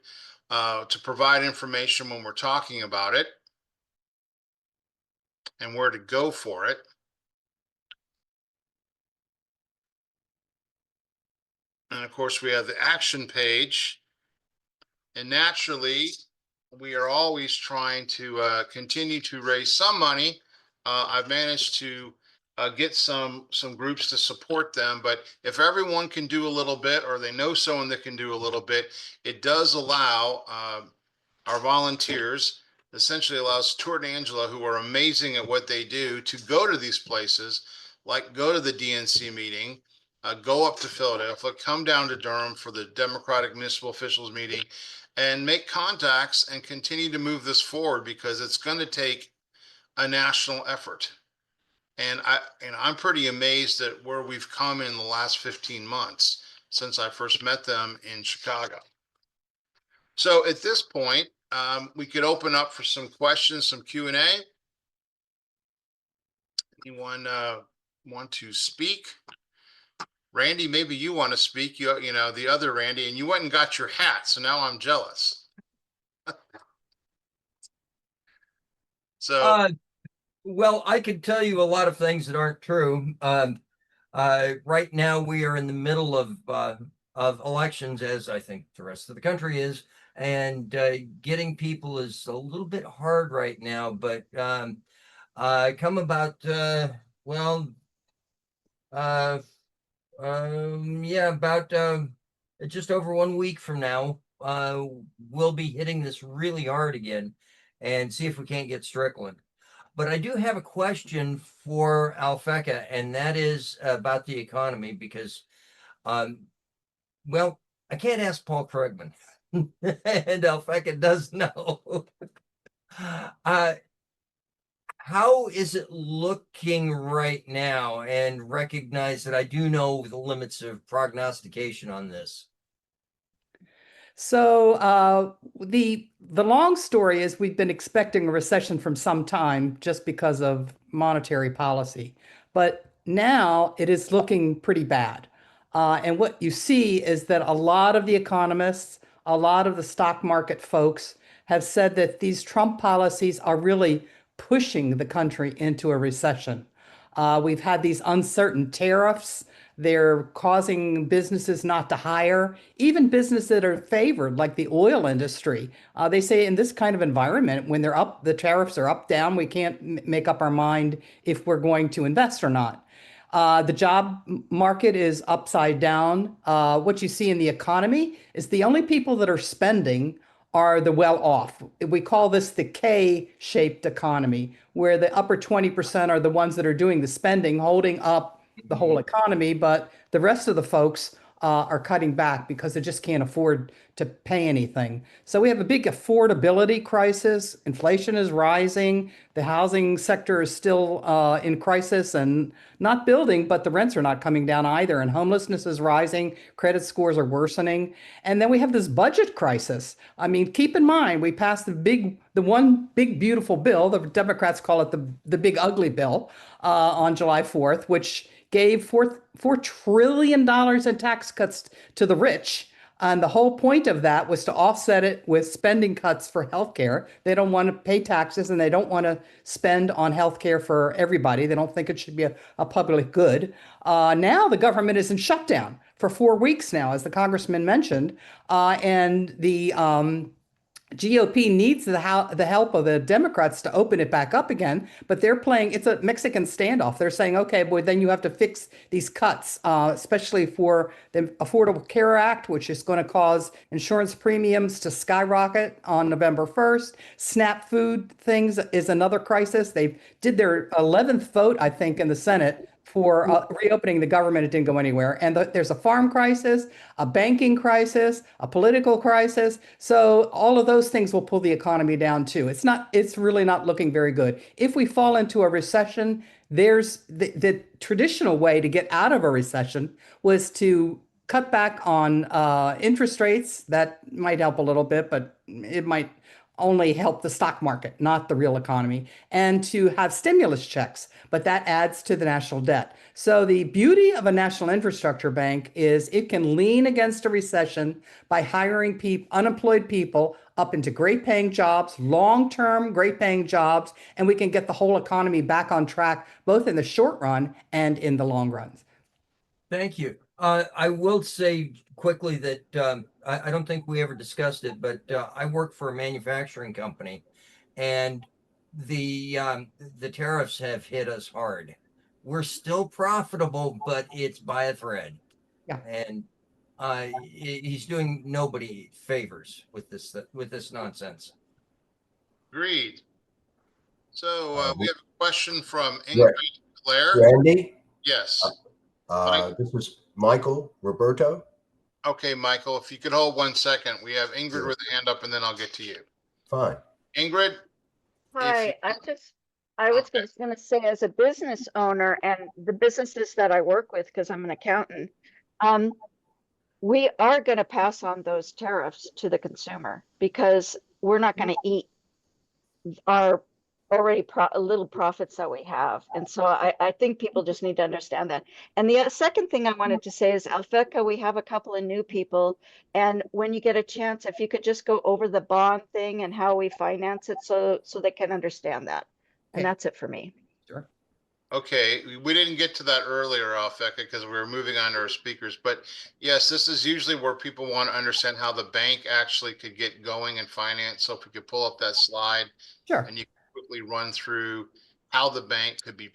to provide information when we're talking about it. and where to go for it. And of course, we have the action page. And naturally, we are always trying to continue to raise some money. I've managed to get some groups to support them, but if everyone can do a little bit, or they know someone that can do a little bit, it does allow our volunteers, essentially allows Stuart and Angela, who are amazing at what they do, to go to these places, like go to the DNC meeting, go up to Philadelphia, come down to Durham for the Democratic Municipal Officials meeting, and make contacts and continue to move this forward, because it's going to take a national effort. And I'm pretty amazed at where we've come in the last 15 months since I first met them in Chicago. So at this point, we could open up for some questions, some Q&A. Anyone want to speak? Randy, maybe you want to speak. You know, the other Randy, and you went and got your hat, so now I'm jealous. So well, I could tell you a lot of things that aren't true. Right now, we are in the middle of elections, as I think the rest of the country is, and getting people is a little bit hard right now. But come about yeah, about just over 1 week from now, we'll be hitting this really hard again, and see if we can't get Strickland. But I do have a question for Alphecca, and that is about the economy, because, well, I can't ask Paul Krugman, and Alphecca does know. How is it looking right now? And recognize that I do know the limits of prognostication on this. So the long story is we've been expecting a recession from some time just because of monetary policy, but now it is looking pretty bad. And what you see is that a lot of the economists, a lot of the stock market folks have said that these Trump policies are really pushing the country into a recession. We've had these uncertain tariffs. They're causing businesses not to hire, even businesses that are favored, like the oil industry. They say in this kind of environment, when they're up, the tariffs are up, down, we can't make up our mind if we're going to invest or not. The job market is upside down. What you see in the economy is the only people that are spending are the well-off. We call this the K-shaped economy, where the upper 20% are the ones that are doing the spending, holding up the whole economy, but the rest of the folks are cutting back because they just can't afford to pay anything. So we have a big affordability crisis. Inflation is rising. The housing sector is still in crisis and not building, but the rents are not coming down either. And homelessness is rising. Credit scores are worsening. And then we have this budget crisis. I mean, keep in mind, we passed the one big, beautiful bill. The Democrats call it the big, ugly bill on July 4th, which gave $4 trillion in tax cuts to the rich. And the whole point of that was to offset it with spending cuts for healthcare. They don't want to pay taxes, and they don't want to spend on healthcare for everybody. They don't think it should be a public good. Now the government is in shutdown for 4 weeks now, as the congressman mentioned, and the GOP needs the help of the Democrats to open it back up again, but they're playing, it's a Mexican standoff. They're saying, okay, boy, then you have to fix these cuts, especially for the Affordable Care Act, which is going to cause insurance premiums to skyrocket on November 1st. SNAP food things is another crisis. They did their 11th vote, I think, in the Senate for reopening the government. It didn't go anywhere. And there's a farm crisis, a banking crisis, a political crisis. So all of those things will pull the economy down too. It's really not looking very good. If we fall into a recession, there's the traditional way to get out of a recession was to cut back on interest rates. That might help a little bit, but it might only help the stock market, not the real economy, and to have stimulus checks, but that adds to the national debt. So the beauty of a national infrastructure bank is it can lean against a recession by hiring unemployed people up into great paying jobs, long-term great paying jobs, and we can get the whole economy back on track, both in the short run and in the long run. Thank you. I will say quickly that I don't think we ever discussed it, but I work for a manufacturing company, and the tariffs have hit us hard. We're still profitable, but it's by a thread. Yeah. And he's doing nobody favors with this nonsense. Agreed. So we have a question from Yeah. Ingrid Claire. Randy, Yes. this is Michael Roberto. Okay, Michael, if you could hold 1 second. We have Ingrid with a hand up, and then I'll get to you. Fine. Ingrid? Hi, I was Okay. going to say, as a business owner and the businesses that I work with, because I'm an accountant, we are going to pass on those tariffs to the consumer because we're not going to eat our already little profits that we have. And so I think people just need to understand that. And the second thing I wanted to say is, Alfeca, we have a couple of new people. And when you get a chance, if you could just go over the bond thing and how we finance it so they can understand that. And that's it for me. Sure. Okay, we didn't get to that earlier, Alfeca, because we were moving on to our speakers. But yes, this is usually where people want to understand how the bank actually could get going and finance. So if we could pull up that slide. Sure. And you can quickly run through how the bank could be,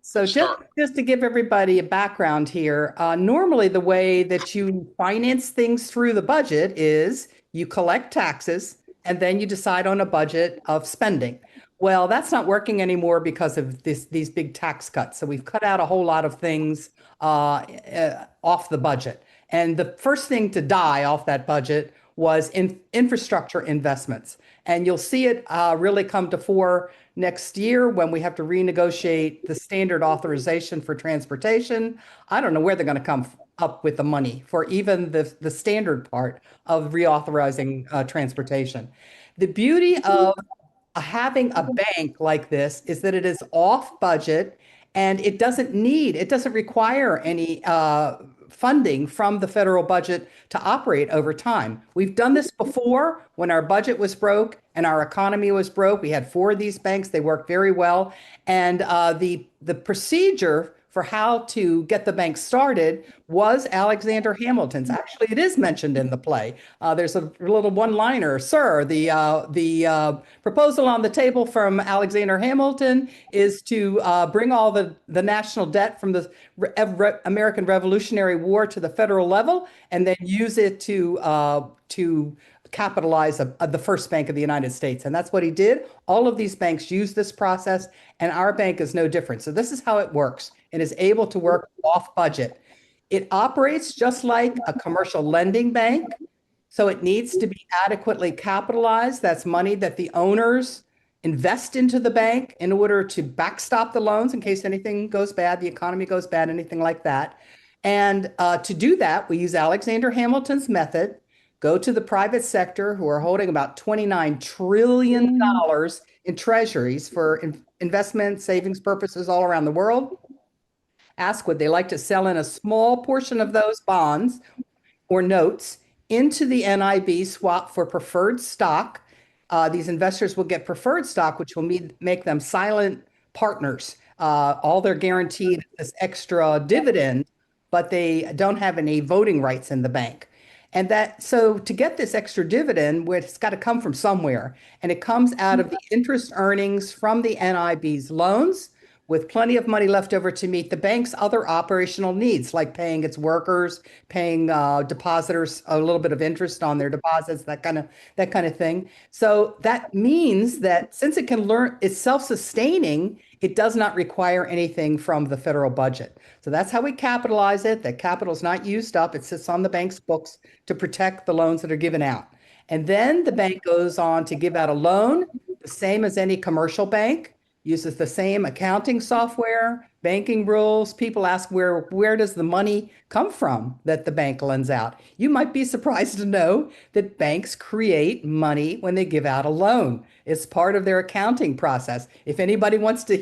So start. just to give everybody a background here, normally the way that you finance things through the budget is you collect taxes and then you decide on a budget of spending. Well, that's not working anymore because of these big tax cuts. So we've cut out a whole lot of things off the budget. And the first thing to die off that budget was infrastructure investments. And you'll see it really come to fore next year when we have to renegotiate the standard authorization for transportation. I don't know where they're going to come up with the money for even the standard part of reauthorizing transportation. The beauty of having a bank like this is that it is off budget and it doesn't require any funding from the federal budget to operate over time. We've done this before when our budget was broke and our economy was broke. We had 4 of these banks. They worked very well. And the procedure for how to get the bank started was Alexander Hamilton's. Actually, it is mentioned in the play. There's a little one-liner, sir. The proposal on the table from Alexander Hamilton is to bring all the national debt from the American Revolutionary War to the federal level, and then use it to capitalize the first bank of the United States. And that's what he did. All of these banks use this process, and our bank is no different. So this is how it works. It is able to work off budget. It operates just like a commercial lending bank. So it needs to be adequately capitalized. That's money that the owners invest into the bank in order to backstop the loans in case anything goes bad, the economy goes bad, anything like that. And to do that, we use Alexander Hamilton's method. Go to the private sector, who are holding about $29 trillion in treasuries for investment savings purposes all around the world. Ask would they like to sell in a small portion of those bonds or notes into the NIB swap for preferred stock. These investors will get preferred stock, which will make them silent partners. All they're guaranteed is extra dividend, but they don't have any voting rights in the bank. And so to get this extra dividend, it's got to come from somewhere. And it comes out of the interest earnings from the NIB's loans, with plenty of money left over to meet the bank's other operational needs, like paying its workers, paying depositors a little bit of interest on their deposits, that kind of thing. So that means that since it's self-sustaining, it does not require anything from the federal budget. So that's how we capitalize it. That capital is not used up. It sits on the bank's books to protect the loans that are given out. And then the bank goes on to give out a loan, the same as any commercial bank. uses the same accounting software, banking rules. People ask where does the money come from that the bank lends out? You might be surprised to know that banks create money when they give out a loan. It's part of their accounting process. If anybody wants to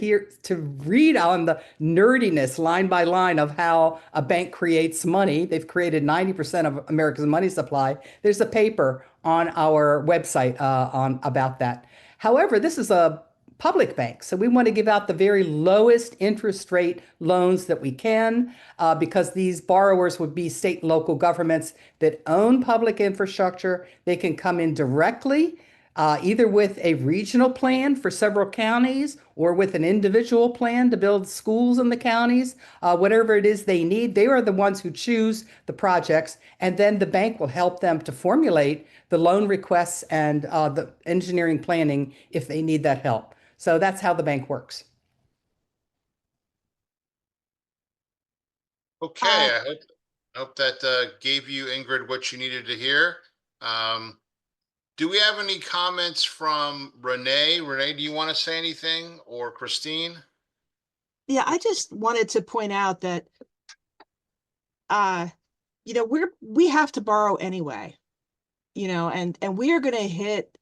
read on the nerdiness line by line of how a bank creates money, they've created 90% of America's money supply. There's a paper on our website on about that. However, this is a public bank. So we want to give out the very lowest interest rate loans that we can because these borrowers would be state and local governments that own public infrastructure. They can come in directly, either with a regional plan for several counties or with an individual plan to build schools in the counties, whatever it is they need. They are the ones who choose the projects, and then the bank will help them to formulate the loan requests and the engineering planning if they need that help. So that's how the bank works. Okay, I hope that gave you, Ingrid, what you needed to hear. Do we have any comments from Renee? Renee, do you want to say anything, or Christine? Yeah, I just wanted to point out that, we have to borrow anyway, and we are going to hit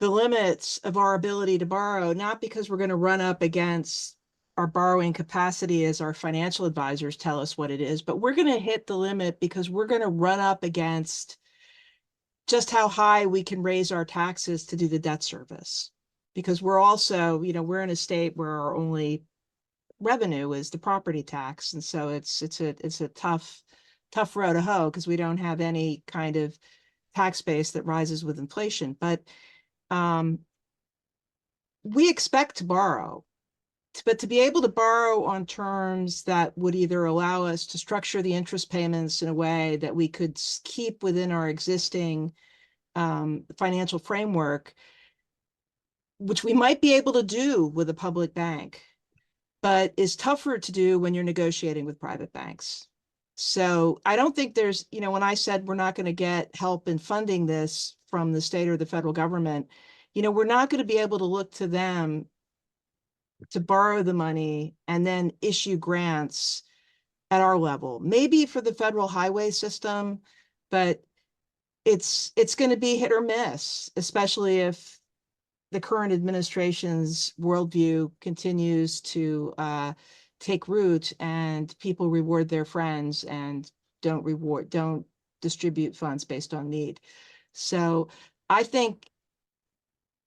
the limits of our ability to borrow, not because we're going to run up against our borrowing capacity as our financial advisors tell us what it is, but we're going to hit the limit because we're going to run up against just how high we can raise our taxes to do the debt service. Because we're also, we're in a state where our only revenue is the property tax. And so it's a tough row to hoe because we don't have any kind of tax base that rises with inflation. But we expect to borrow, but to be able to borrow on terms that would either allow us to structure the interest payments in a way that we could keep within our existing financial framework, which we might be able to do with a public bank, but is tougher to do when you're negotiating with private banks. So I don't think there's, when I said we're not going to get help in funding this from the state or the federal government, we're not going to be able to look to them to borrow the money and then issue grants at our level, maybe for the federal highway system, but it's going to be hit or miss, especially if the current administration's worldview continues to take root and people reward their friends and don't distribute funds based on need. So I think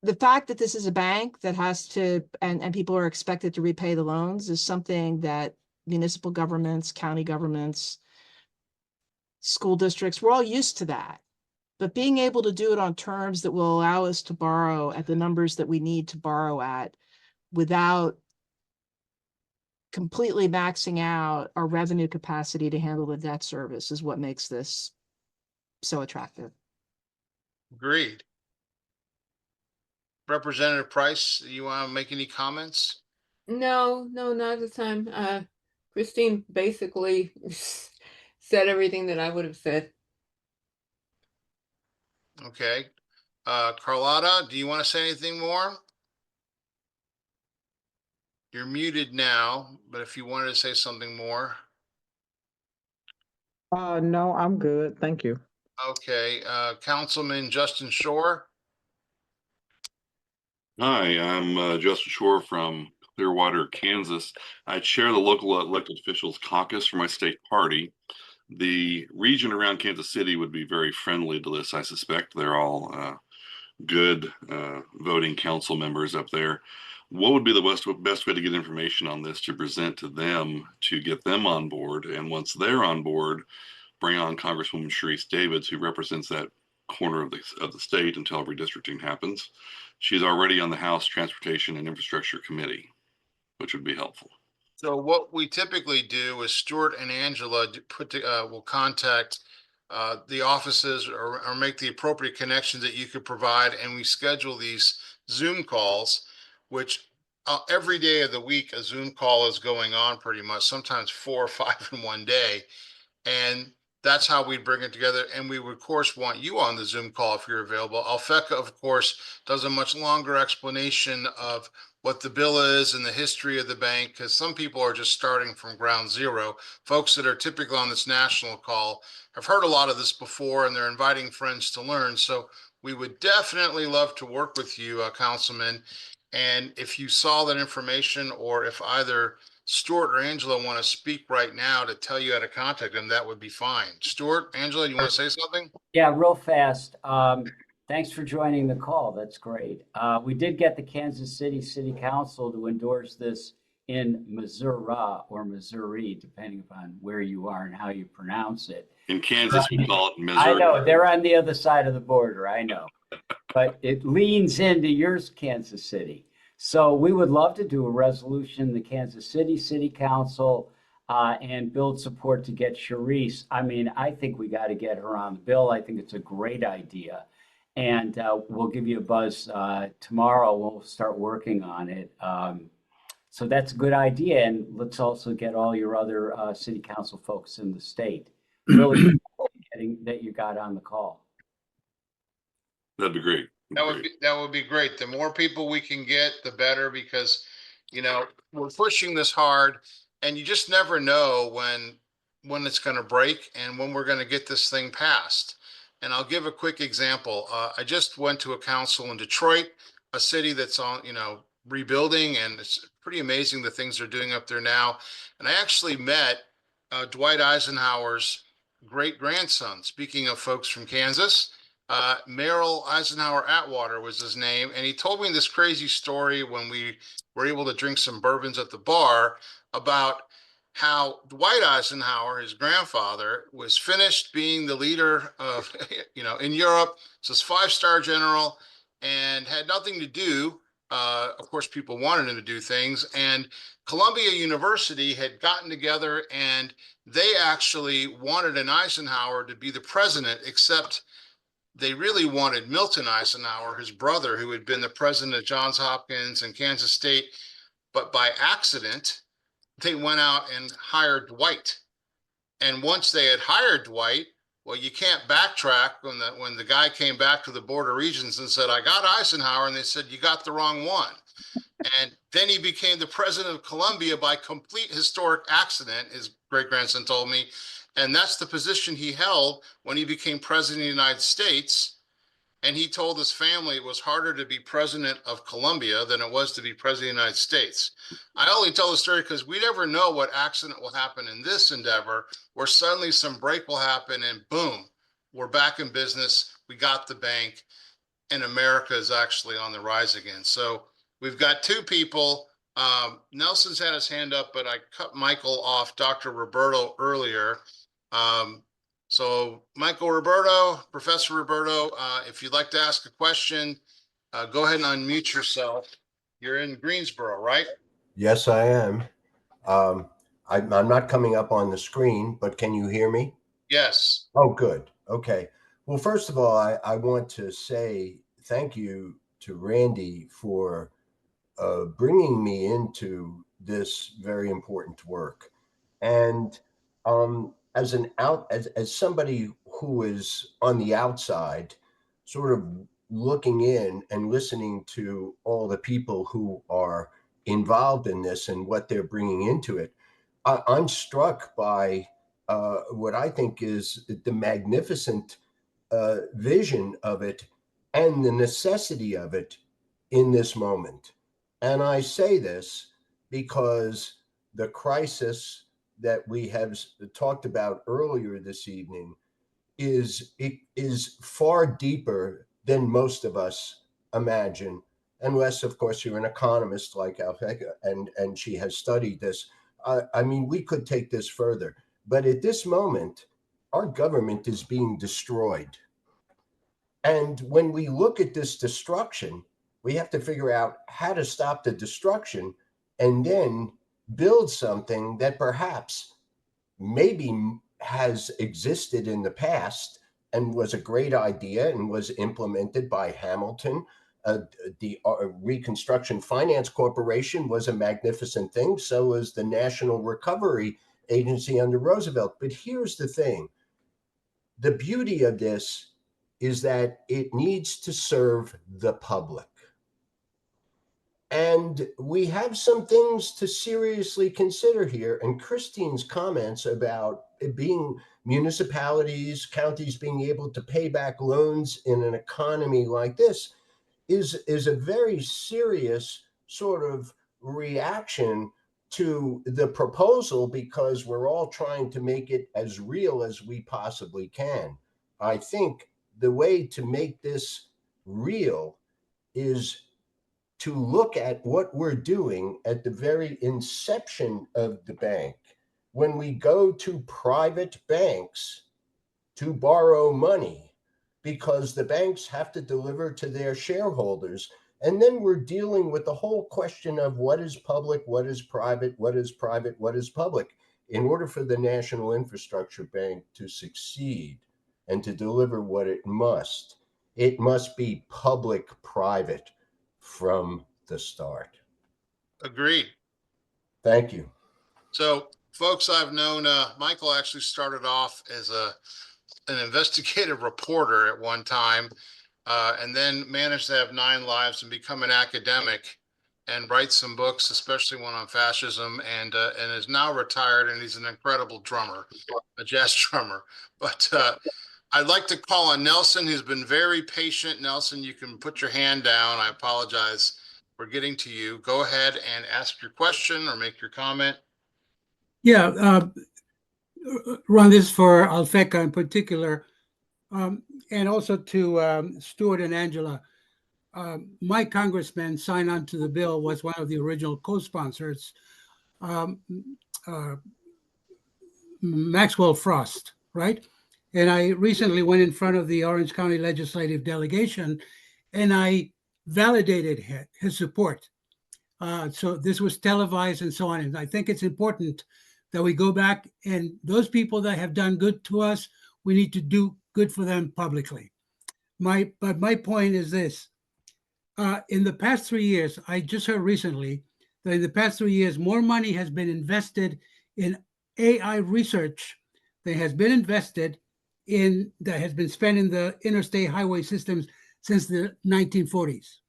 the fact that this is a bank that has to, and people are expected to repay the loans is something that municipal governments, county governments, school districts, we're all used to that. But being able to do it on terms that will allow us to borrow at the numbers that we need to borrow at without completely maxing out our revenue capacity to handle the debt service is what makes this so attractive. Agreed. Representative Price, you want to make any comments? No, not at the time. Christine basically said everything that I would have said. Okay. Carlotta, do you want to say anything more? You're muted now, but if you wanted to say something more. No, I'm good. Thank you. Okay. Councilman Justin Shore. Hi, I'm Justin Shore from Clearwater, Kansas. I chair the local elected officials caucus for my state party. The region around Kansas City would be very friendly to this, I suspect. They're all good voting council members up there. What would be the best way to get information on this to present to them to get them on board? And once they're on board, bring on Congresswoman Sharice Davids, who represents that corner of the state until redistricting happens. She's already on the House Transportation and Infrastructure Committee, which would be helpful. So what we typically do is Stuart and Angela will contact the offices or make the appropriate connections that you could provide, and we schedule these Zoom calls, which every day of the week a Zoom call is going on pretty much, sometimes 4 or 5 in one day. And that's how we bring it together. And we would, of course, want you on the Zoom call if you're available. Alfecca, of course, does a much longer explanation of what the bill is and the history of the bank, because some people are just starting from ground zero. Folks that are typically on this national call have heard a lot of this before, and they're inviting friends to learn. So we would definitely love to work with you, Councilman. And if you saw that information, or if either Stuart or Angela want to speak right now to tell you how to contact them, that would be fine. Stuart, Angela, you want to say something? Yeah, real fast. Thanks for joining the call. That's great. We did get the Kansas City City Council to endorse this in Missouri or Missouri, depending upon where you are and how you pronounce it. In Kansas, we call it Missouri. I know, they're on the other side of the border, I know. But it leans into yours, Kansas City. So we would love to do a resolution, the Kansas City City Council, and build support to get Sharice. I mean, I think we got to get her on the bill. I think it's a great idea. And we'll give you a buzz tomorrow. We'll start working on it. So that's a good idea. And let's also get all your other city council folks in the state. Really getting that you got on the call. That'd be great. That would be great. The more people we can get, the better, because, you know, we're pushing this hard, and you just never know when it's going to break and when we're going to get this thing passed. And I'll give a quick example. I just went to a council in Detroit, a city that's on, rebuilding, and it's pretty amazing the things they're doing up there now. And I actually met Dwight Eisenhower's great grandson. Speaking of folks from Kansas, Merrill Eisenhower Atwater was his name. And he told me this crazy story when we were able to drink some bourbons at the bar about how Dwight Eisenhower, his grandfather, was finished being the leader of, in Europe. So this 5-star general, and had nothing to do. Of course, people wanted him to do things. And Columbia University had gotten together, and they actually wanted an Eisenhower to be the president, except they really wanted Milton Eisenhower, his brother, who had been the president of Johns Hopkins and Kansas State. But by accident, they went out and hired Dwight. And once they had hired Dwight, well, you can't backtrack when the guy came back to the Board of Regents and said, I got Eisenhower, and they said, you got the wrong one. And then he became the president of Columbia by complete historic accident, his great-grandson told me. And that's the position he held when he became president of the United States. And he told his family it was harder to be president of Columbia than it was to be president of the United States. I only tell the story because we never know what accident will happen in this endeavor, where suddenly some break will happen and boom, we're back in business. We got the bank, and America is actually on the rise again. So we've got two people. Nelson's had his hand up, but I cut Michael off, Dr. Roberto, earlier. So Michael Roberto, Professor Roberto, if you'd like to ask a question, go ahead and unmute yourself. You're in Greensboro, right? Yes, I am. I'm not coming up on the screen, but can you hear me? Yes. Oh, good. Okay. Well, first of all, I want to say thank you to Randy for bringing me into this very important work. And as somebody who is on the outside, sort of looking in and listening to all the people who are involved in this and what they're bringing into it, I'm struck by what I think is the magnificent vision of it and the necessity of it in this moment. And I say this because the crisis that we have talked about earlier this evening is far deeper than most of us imagine, unless, of course, you're an economist like Alfega, and she has studied this. I mean, we could take this further, but at this moment, our government is being destroyed. And when we look at this destruction, we have to figure out how to stop the destruction and then build something that perhaps maybe has existed in the past and was a great idea and was implemented by Hamilton. The Reconstruction Finance Corporation was a magnificent thing. So was the National Recovery Agency under Roosevelt. But here's the thing. The beauty of this is that it needs to serve the public. And we have some things to seriously consider here. And Christine's comments about it being municipalities, counties being able to pay back loans in an economy like this is a very serious sort of reaction to the proposal, because we're all trying to make it as real as we possibly can. I think the way to make this real is to look at what we're doing at the very inception of the bank. When we go to private banks to borrow money, because the banks have to deliver to their shareholders. And then we're dealing with the whole question of what is public, what is private, what is private, what is public. In order for the National Infrastructure Bank to succeed and to deliver what it must be public-private from the start. Agreed. Thank you. So, folks, I've known Michael actually started off as an investigative reporter at one time, and then managed to have 9 lives and become an academic and write some books, especially one on fascism, and is now retired, and he's an incredible drummer, a jazz drummer. But I'd like to call on Nelson, who's been very patient. Nelson, you can put your hand down. I apologize for getting to you. Go ahead and ask your question or make your comment. Yeah, Ron, this is for Alfeca in particular, and also to Stuart and Angela. My congressman signed on to the bill, was one of the original co-sponsors, Maxwell Frost, right? And I recently went in front of the Orange County Legislative Delegation, and I validated his support. So this was televised and so on. And I think it's important that we go back, and those people that have done good to us, we need to do good for them publicly. But my point is this. In the past 3 years, I just heard recently that in the past 3 years, more money has been invested in AI research than has been invested that has been spent in the interstate highway systems since the 1940s.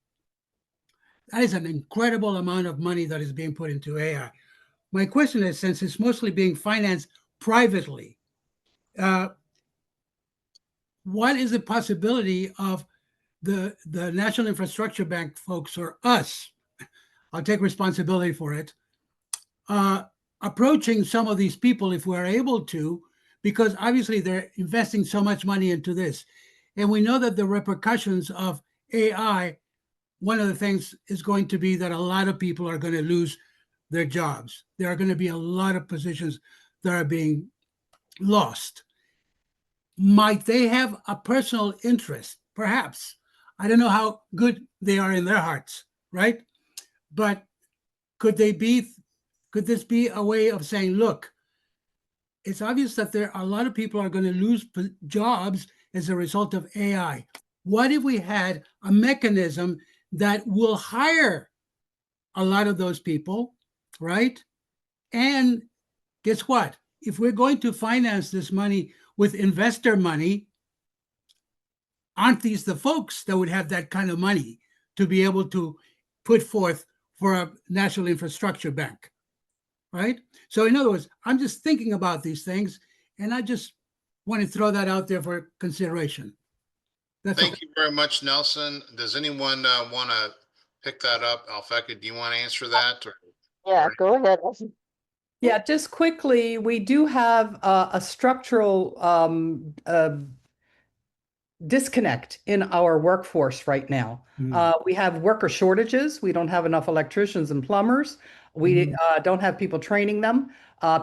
That is an incredible amount of money that is being put into AI. My question is, since it's mostly being financed privately, what is the possibility of the National Infrastructure Bank folks, or us, I'll take responsibility for it, approaching some of these people if we're able to, because obviously they're investing so much money into this. And we know that the repercussions of AI, one of the things is going to be that a lot of people are going to lose their jobs. There are going to be a lot of positions that are being lost. Might they have a personal interest? Perhaps. I don't know how good they are in their hearts, right? But could this be a way of saying, look, it's obvious that there are a lot of people are going to lose jobs as a result of AI. What if we had a mechanism that will hire a lot of those people, right? And guess what? If we're going to finance this money with investor money, aren't these the folks that would have that kind of money to be able to put forth for a national infrastructure bank, right? So in other words, I'm just thinking about these things, and I just want to throw that out there for consideration. Thank you very much, Nelson. Does anyone want to pick that up? Alfeca, do you want to answer that? Yeah, go ahead. Yeah, just quickly, we do have a structural disconnect in our workforce right now. We have worker shortages. We don't have enough electricians and plumbers. We don't have people training them.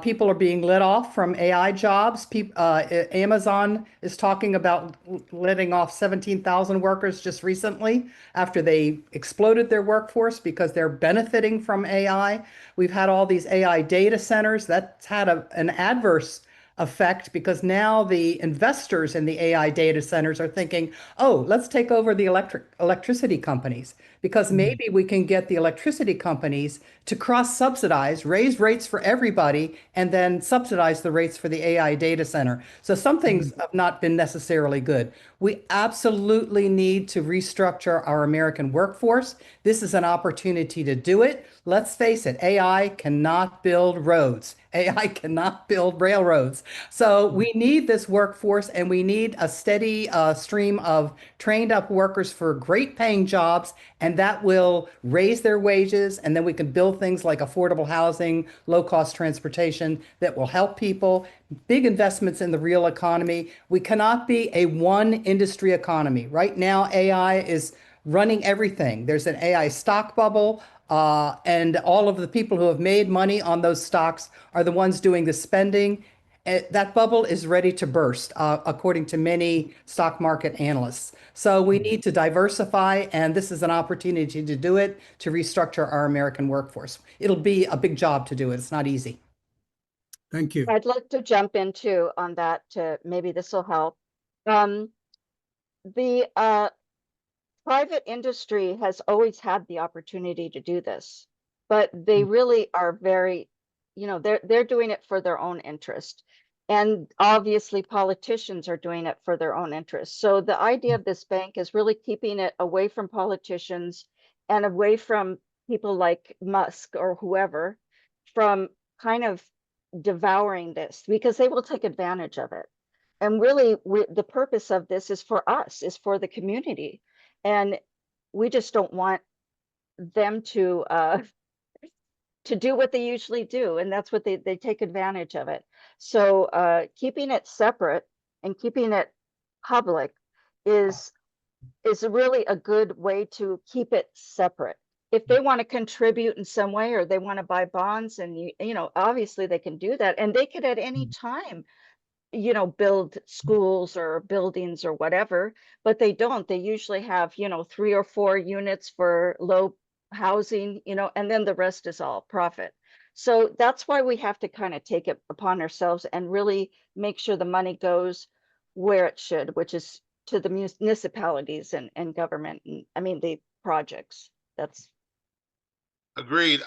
People are being let off from AI jobs. Amazon is talking about letting off 17,000 workers just recently after they exploded their workforce because they're benefiting from AI. We've had all these AI data centers. That's had an adverse effect because now the investors in the AI data centers are thinking, oh, let's take over the electricity companies because maybe we can get the electricity companies to cross-subsidize, raise rates for everybody, and then subsidize the rates for the AI data center. So some things have not been necessarily good. We absolutely need to restructure our American workforce. This is an opportunity to do it. Let's face it, AI cannot build roads. AI cannot build railroads. So we need this workforce and we need a steady stream of trained up workers for great paying jobs, and that will raise their wages. And then we can build things like affordable housing, low cost transportation that will help people, big investments in the real economy. We cannot be a one industry economy. Right now, AI is running everything. There's an AI stock bubble. And all of the people who have made money on those stocks are the ones doing the spending. That bubble is ready to burst, according to many stock market analysts. So we need to diversify, and this is an opportunity to do it, to restructure our American workforce. It'll be a big job to do it. It's not easy. Thank you. I'd like to jump into on that to maybe this will help. The private industry has always had the opportunity to do this, but they really are very, they're doing it for their own interest. And obviously politicians are doing it for their own interest. So the idea of this bank is really keeping it away from politicians and away from people like Musk or whoever from kind of devouring this because they will take advantage of it. And really the purpose of this is for us, is for the community. And we just don't want them to do what they usually do. And that's what they take advantage of it. So keeping it separate and keeping it public is really a good way to keep it separate. If they want to contribute in some way or they want to buy bonds, and obviously they can do that, and they could at any time build schools or buildings or whatever, but they don't. They usually have 3 or 4 units for low housing, and then the rest is all profit. So that's why we have to kind of take it upon ourselves and really make sure the money goes where it should, which is to the municipalities and government, and I mean the projects. That's Agreed.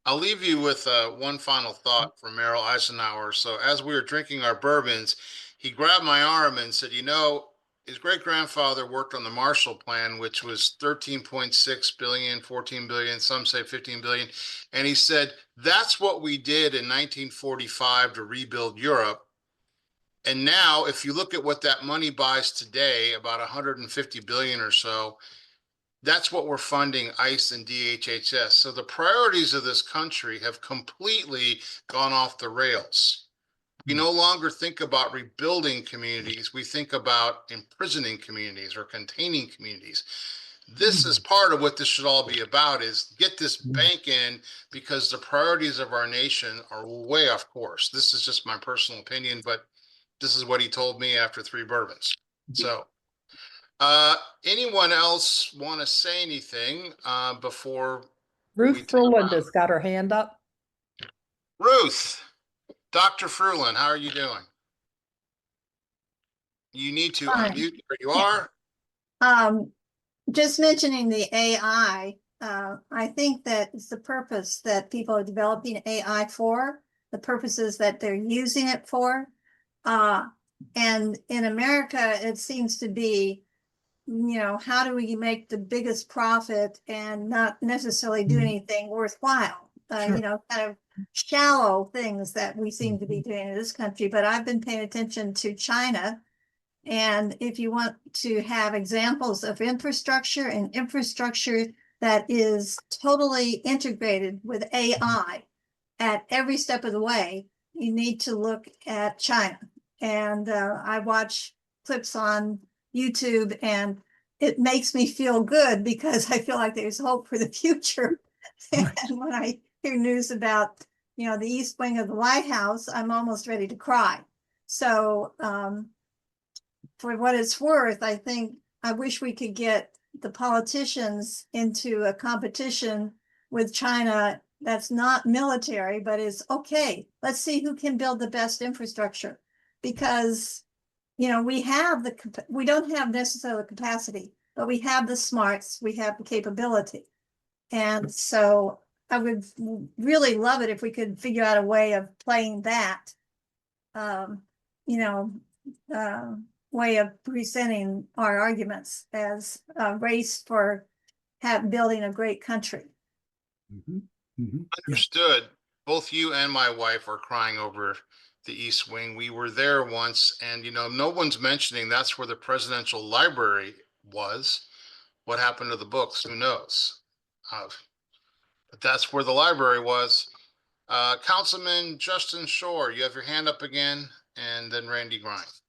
I'll leave you with one final thought from Merrill Eisenhower. So as we were drinking our bourbons, he grabbed my arm and said, his great-grandfather worked on the Marshall Plan, which was 13.6 billion, 14 billion, some say 15 billion. And he said, that's what we did in 1945 to rebuild Europe. And now, if you look at what that money buys today, about 150 billion or so, that's what we're funding ICE and DHHS. So the priorities of this country have completely gone off the rails. We no longer think about rebuilding communities. We think about imprisoning communities or containing communities. This is part of what this should all be about, is get this bank in because the priorities of our nation are way off course. This is just my personal opinion, but this is what he told me after 3 bourbons. So anyone else want to say anything before Ruth Fruland has got her hand up. Ruth, Dr. Fruland, how are you doing? You need to unmute where you are. Just mentioning the AI, I think that it's the purpose that people are developing AI for, the purposes that they're using it for. And in America, it seems to be, how do we make the biggest profit and not necessarily do anything worthwhile? Kind of shallow things that we seem to be doing in this country. But I've been paying attention to China. And if you want to have examples of infrastructure and infrastructure that is totally integrated with AI at every step of the way, you need to look at China. And I watch clips on YouTube, and it makes me feel good because I feel like there's hope for the future. And when I hear news about, the East Wing of the White House, I'm almost ready to cry. So for what it's worth, I wish we could get the politicians into a competition with China that's not military, but is okay. Let's see who can build the best infrastructure, because we don't have necessarily the capacity, but we have the smarts, we have the capability. And so I would really love it if we could figure out a way of playing that, way of presenting our arguments as a race for building a great country. Understood. Both you and my wife are crying over the East Wing. We were there once, and no one's mentioning that's where the presidential library was. What happened to the books? Who knows? But that's where the library was. Councilman Justin Shore, you have your hand up again, and then Randy Grimes.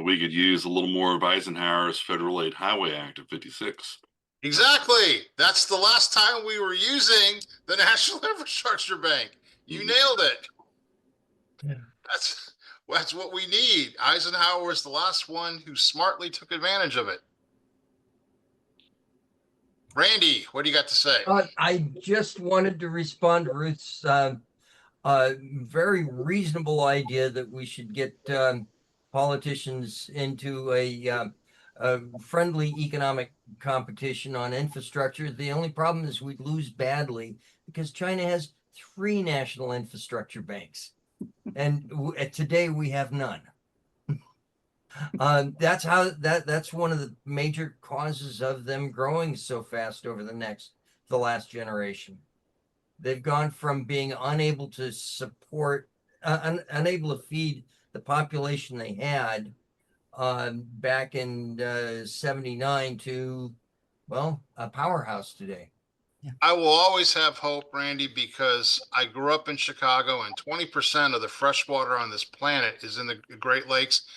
We could use a little more of Eisenhower's Federal Aid Highway Act of 56. Exactly. That's the last time we were using the National Infrastructure Bank. You nailed it. Yeah. That's what we need. Eisenhower was the last one who smartly took advantage of it. Randy, what do you got to say? I just wanted to respond to Ruth's very reasonable idea that we should get politicians into a friendly economic competition on infrastructure. The only problem is we'd lose badly because China has 3 national infrastructure banks, and today we have none. That's one of the major causes of them growing so fast over the last generation. They've gone from being unable to support, unable to feed the population they had back in 79 to, well, a powerhouse today. I will always have hope, Randy, because I grew up in Chicago, and 20% of the fresh water on this planet is in the Great Lakes,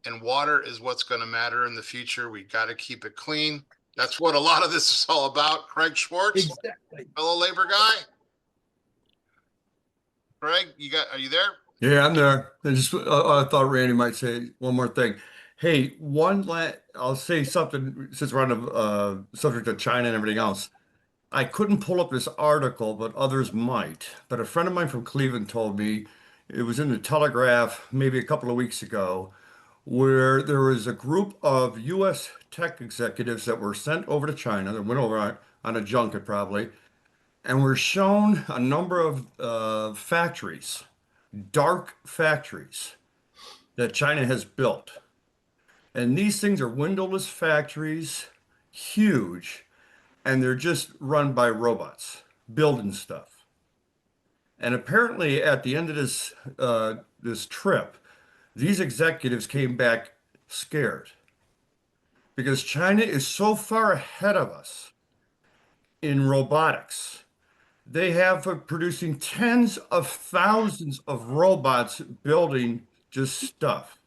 and water is what's going to matter in the future. We got to keep it clean. That's what a lot of this is all about. Craig Schwartz, exactly. Fellow labor guy. Craig, are you there? Yeah, I'm there. I thought Randy might say one more thing. Hey, I'll say something since we're on the subject of China and everything else. I couldn't pull up this article, but others might. But a friend of mine from Cleveland told me it was in the Telegraph maybe a couple of weeks ago, where there was a group of U.S. tech executives that were sent over to China, that went over on a junket probably, and were shown a number of factories, dark factories that China has built. And these things are windowless factories, huge, and they're just run by robots building stuff. And apparently at the end of this trip, these executives came back scared because China is so far ahead of us in robotics. They have producing tens of thousands of robots building just stuff.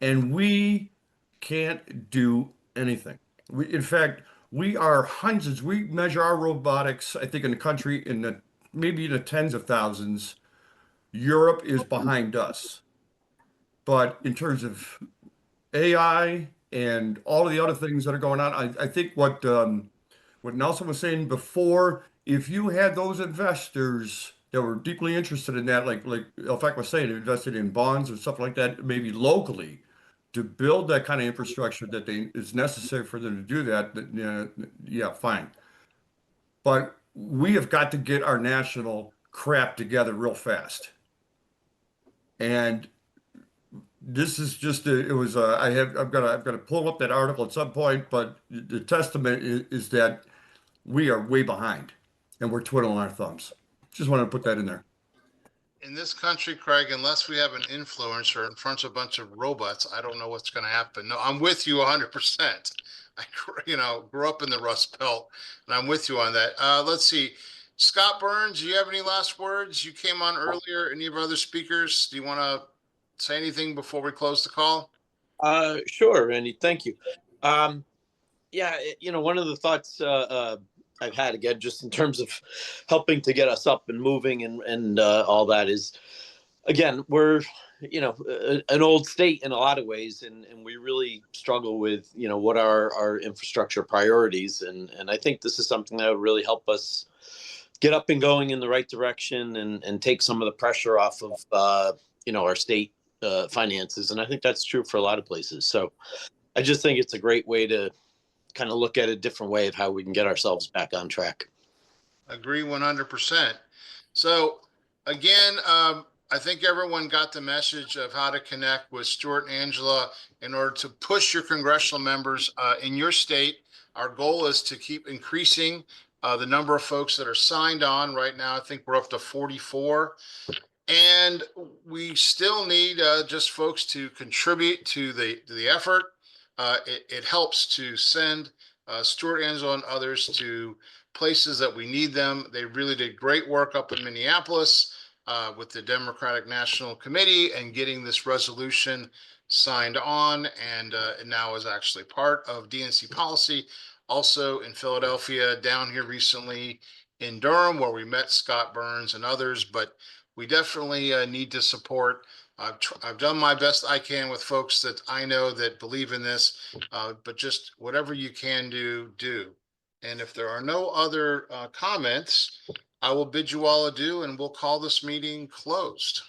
And we can't do anything. In fact, we are hundreds. We measure our robotics, I think, in the country maybe in the tens of thousands. Europe is behind us. But in terms of AI and all of the other things that are going on, I think what Nelson was saying before, if you had those investors that were deeply interested in that, like Elfak was saying, invested in bonds or stuff like that, maybe locally, to build that kind of infrastructure that is necessary for them to do that, yeah, fine. But we have got to get our national crap together real fast. And this is just I've got to pull up that article at some point, but the testament is that we are way behind and we're twiddling our thumbs. Just wanted to put that in there. In this country, Craig, unless we have an influencer in front of a bunch of robots, I don't know what's going to happen. No, I'm with you 100%. I grew up in the Rust Belt, and I'm with you on that. Let's see. Scott Burns, do you have any last words? You came on earlier. Any of our other speakers? Do you want to say anything before we close the call? Sure, Randy. Thank you. Yeah, one of the thoughts I've had, again, just in terms of helping to get us up and moving and all that is, again, we're, an old state in a lot of ways, and we really struggle with, what are our infrastructure priorities. And I think this is something that would really help us get up and going in the right direction and take some of the pressure off of our state finances. And I think that's true for a lot of places. So I just think it's a great way to kind of look at a different way of how we can get ourselves back on track. Agree 100%. So again, I think everyone got the message of how to connect with Stuart and Angela in order to push your congressional members in your state. Our goal is to keep increasing the number of folks that are signed on. Right now, I think we're up to 44. And we still need just folks to contribute to the effort. It helps to send Stuart, Angela, and others to places that we need them. They really did great work up in Minneapolis with the Democratic National Committee and getting this resolution signed on, and it now is actually part of DNC policy. Also in Philadelphia, down here recently in Durham, where we met Scott Burns and others, but we definitely need to support. I've done my best I can with folks that I know that believe in this, but just whatever you can do, do. And if there are no other comments, I will bid you all adieu and we'll call this meeting closed.